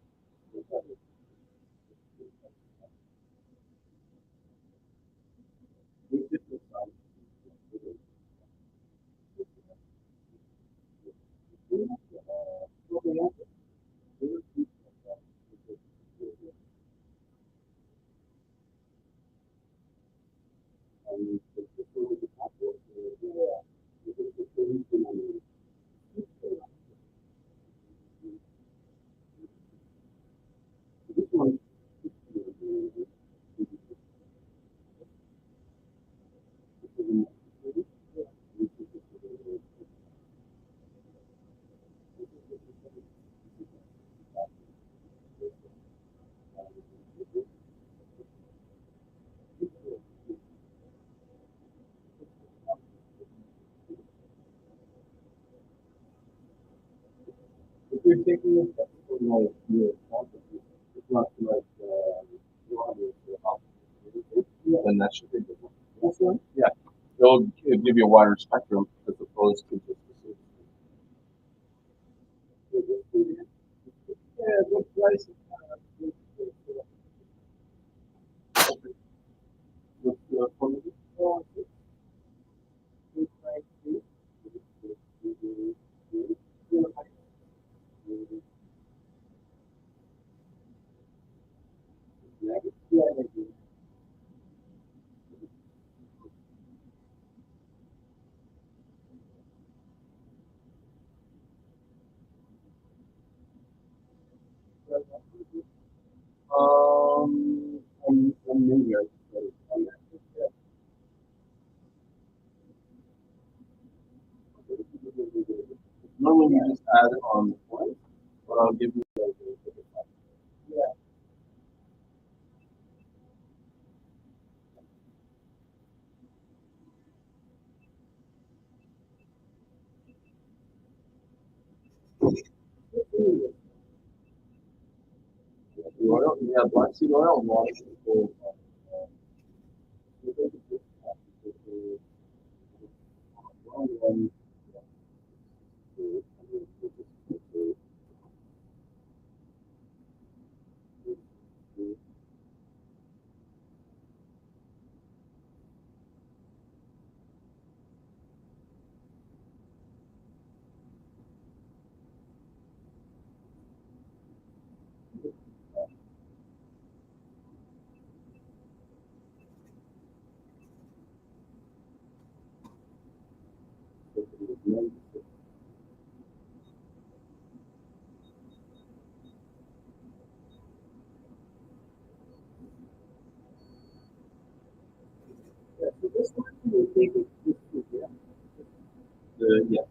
If you're taking it from like your conferences, it's not like you want to then that should be good. That's one? Yeah. It'll give you a wider spectrum as opposed to just the yeah, good price. What's the phone? had it on the point, but I'll give you like yeah. The oil, yeah, black seed oil, water, gold. So this one, we take it, yeah. Yeah.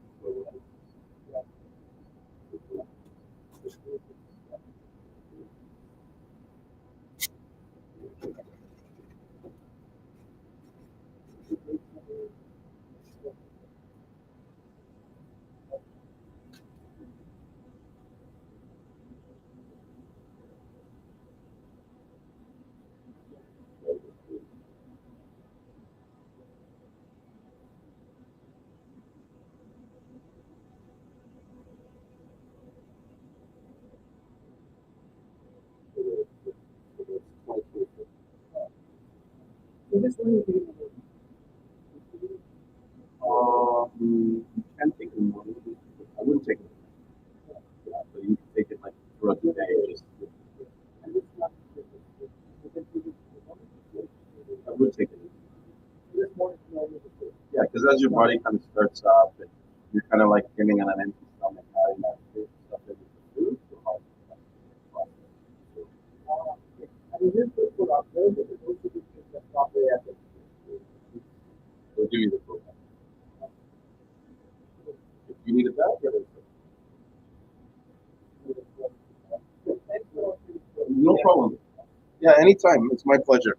So this one is the, You can take it in the morning. I wouldn't take it. Yeah, but you can take it like throughout the day. Just I would take it. this one is the, Yeah, because as your body kind of starts up, and you're kind of like feeling on an empty stomach, having that food stuff in the food. I mean, this is what I'm doing, but there's also this thing that's not there at the. So give me the program. If you need it back, get it. No problem. Yeah, anytime. It's my pleasure.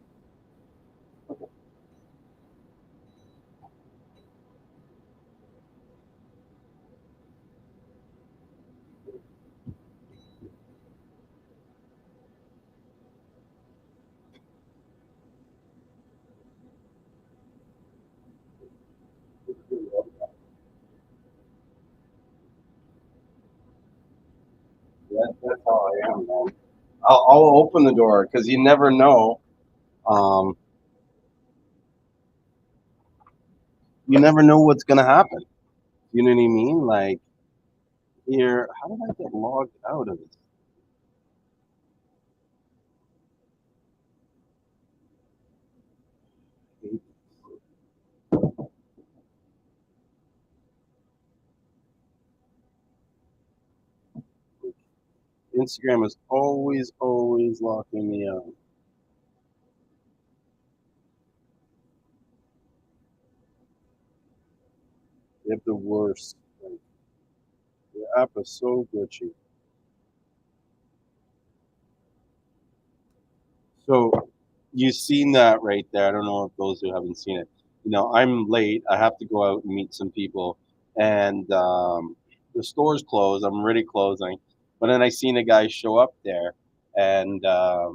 That's how I am, man. I'll open the door because you never know. Um, you never know what's gonna happen. You know what I mean? Like here, how did I get logged out of this? Instagram is always locking me out. They have the worst. Like, the app is so glitchy. So you've seen that right there. I don't know if those who haven't seen it. I'm late. I have to go out and meet some people, and the store's closed. I'm already closing, but then I seen a guy show up there, and I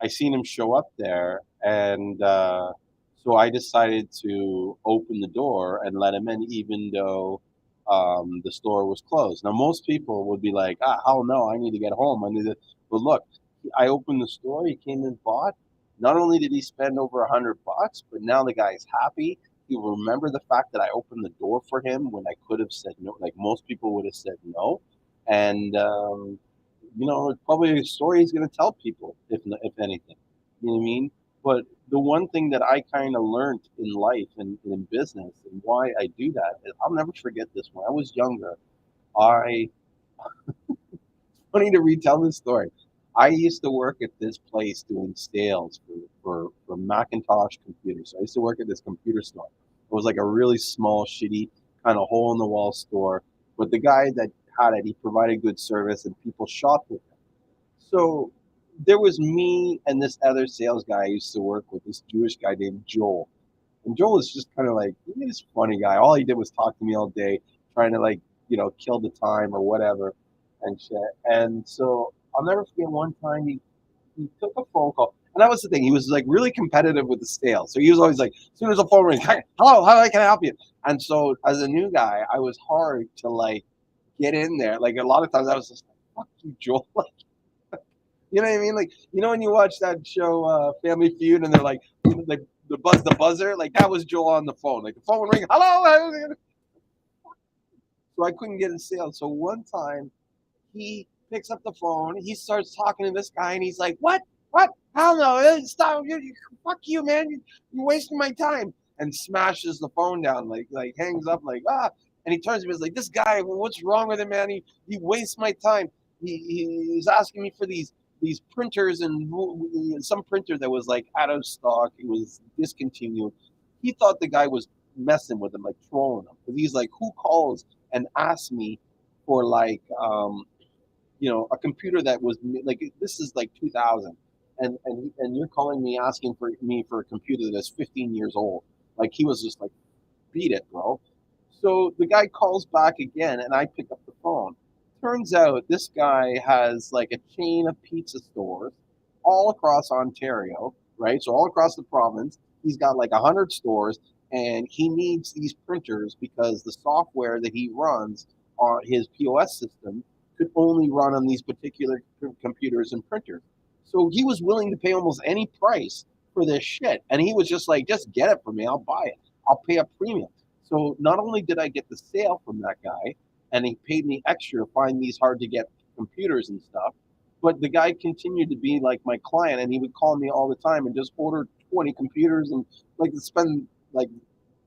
seen him show up there, and so I decided to open the door and let him in, even though the store was closed. Now, most people would be like, hell no, I need to get home. I need to. But look, I opened the store. He came and bought. Not only did he spend over $100, but now the guy's happy. He will remember the fact that I opened the door for him when I could have said no. Like most people would have said no, and it's probably a story he's going to tell people, if anything. You know what I mean? But the one thing that I kind of learned in life and in business and why I do that is I'll never forget this. When I was younger, I funny to retell this story. I used to work at this place doing sales for Macintosh computers. So I used to work at this computer store. It was like a really small, shitty kind of hole in the wall store. But the guy that had it, he provided good service, and people shopped with him. So there was me and this other sales guy I used to work with, this Jewish guy named Joel. And Joel was just kind of like, he's this funny guy. All he did was talk to me all day, trying to like, kill the time or whatever and shit. And so I'll never forget one time he took a phone call. And that was the thing. He was like really competitive with the sales. So he was always like, as soon as the phone rings, hey, hello, how can I help you? And so as a new guy, I was hard to like get in there. Like a lot of times I was just like, fuck you, Joel. Like, you know what I mean? Like, when you watch that show, Family Feud, and they're like, the buzzer, like that was Joel on the phone. Like the phone would ring, hello. So I couldn't get in sales. So one time he picks up the phone, he starts talking to this guy, and he's like, what? What? Hell no, stop. Fuck you, man. You're wasting my time. And smashes the phone down, like hangs up, like, ah. And he turns to me, he's like, this guy, what's wrong with him, man? He wastes my time. He's asking me for these printers and some printer that was like out of stock. It was discontinued. He thought the guy was messing with him, like trolling him. Because he's like, who calls and asks me for like a computer that was like, this is like 2000, and you're calling me asking for me for a computer that's 15 years old. Like he was just like, beat it, bro. So the guy calls back again, and I pick up the phone. Turns out this guy has like a chain of pizza stores all across Ontario, right? So all across the province, he's got like 100 stores, and he needs these printers because the software that he runs on his POS system could only run on these particular computers and printers. So he was willing to pay almost any price for this shit, and he was just like, "Just get it for me. I'll buy it. I'll pay a premium." So not only did I get the sale from that guy, and he paid me extra to find these hard to get computers and stuff, but the guy continued to be like my client, and he would call me all the time and just order 20 computers and like spend like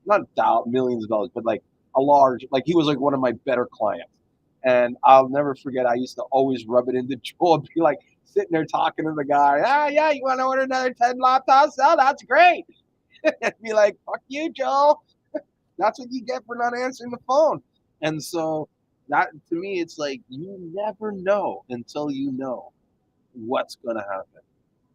not millions of dollars, but like a large, like he was like one of my better clients. And I'll never forget, I used to always rub it into Joel and be like sitting there talking to the guy. Ah, yeah, you want to order another 10 laptops? Oh, that's great. And be like, fuck you, Joel. That's what you get for not answering the phone. And so that to me, it's like you never know until you know what's gonna happen.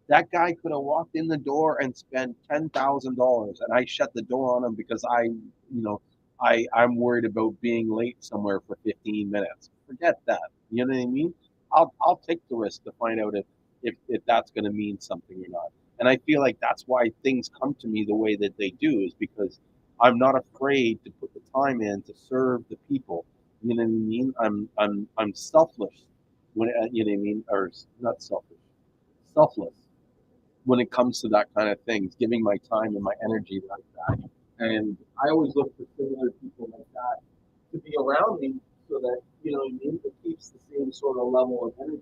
That guy could have walked in the door and spent $10,000, and I shut the door on him because I'm worried about being late somewhere for 15 minutes. Forget that. You know what I mean? I'll take the risk to find out if that's going to mean something or not. And I feel like that's why things come to me the way that they do, is because I'm not afraid to put the time in to serve the people. You know what I mean? I'm selfless when you know what I mean, or not selfish, selfless when it comes to that kind of things, giving my time and my energy like that. And I always look for similar people like that to be around me so that, you know what I mean, it keeps the same sort of level of energy.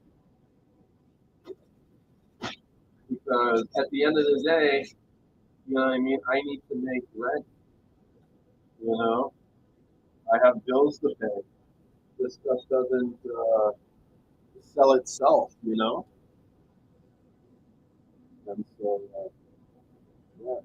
Because at the end of the day, you know what I mean, I need to make rent, you know, I have bills to pay. This stuff doesn't sell itself, you know? And so, yeah.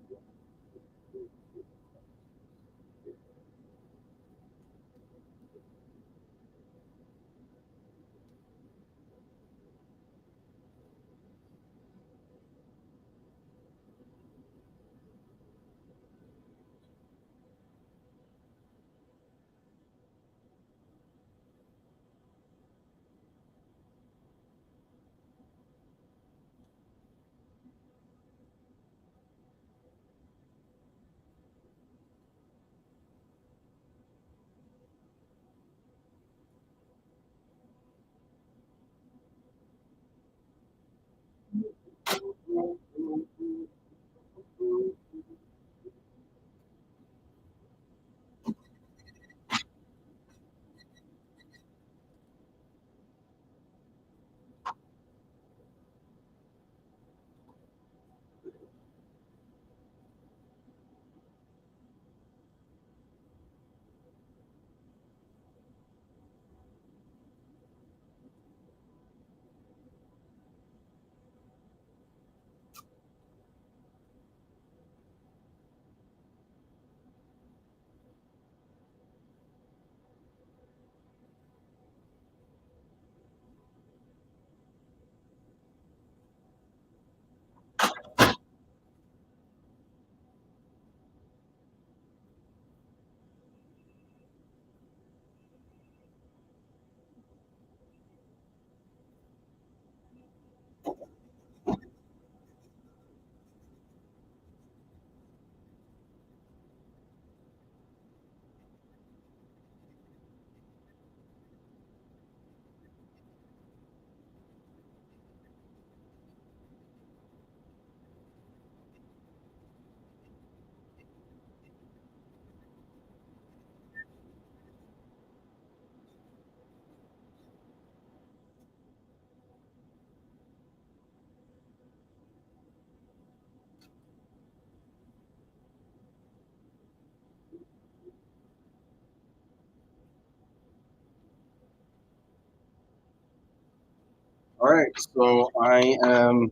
All right, so I am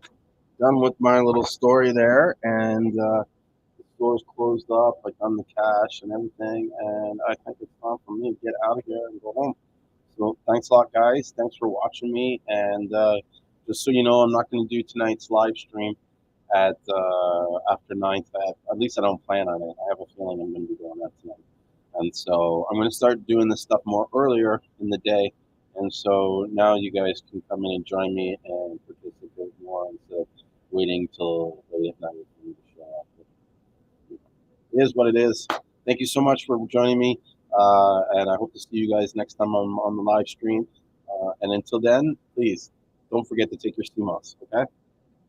done with my little story there, and the store's closed up. I done the cash and everything, and I think it's time for me to get out of here and go home. So thanks a lot, guys. Thanks for watching me, and just so you know, I'm not going to do tonight's live stream at after 9th. At least I don't plan on it. I have a feeling I'm going to be doing that tonight. And so I'm going to start doing this stuff more earlier in the day. And so now you guys can come in and join me and participate more instead of waiting till late at night for me to show up. It is what it is. Thank you so much for joining me. And I hope to see you guys next time on the live stream. And until then, please don't forget to take your Seamoss, okay?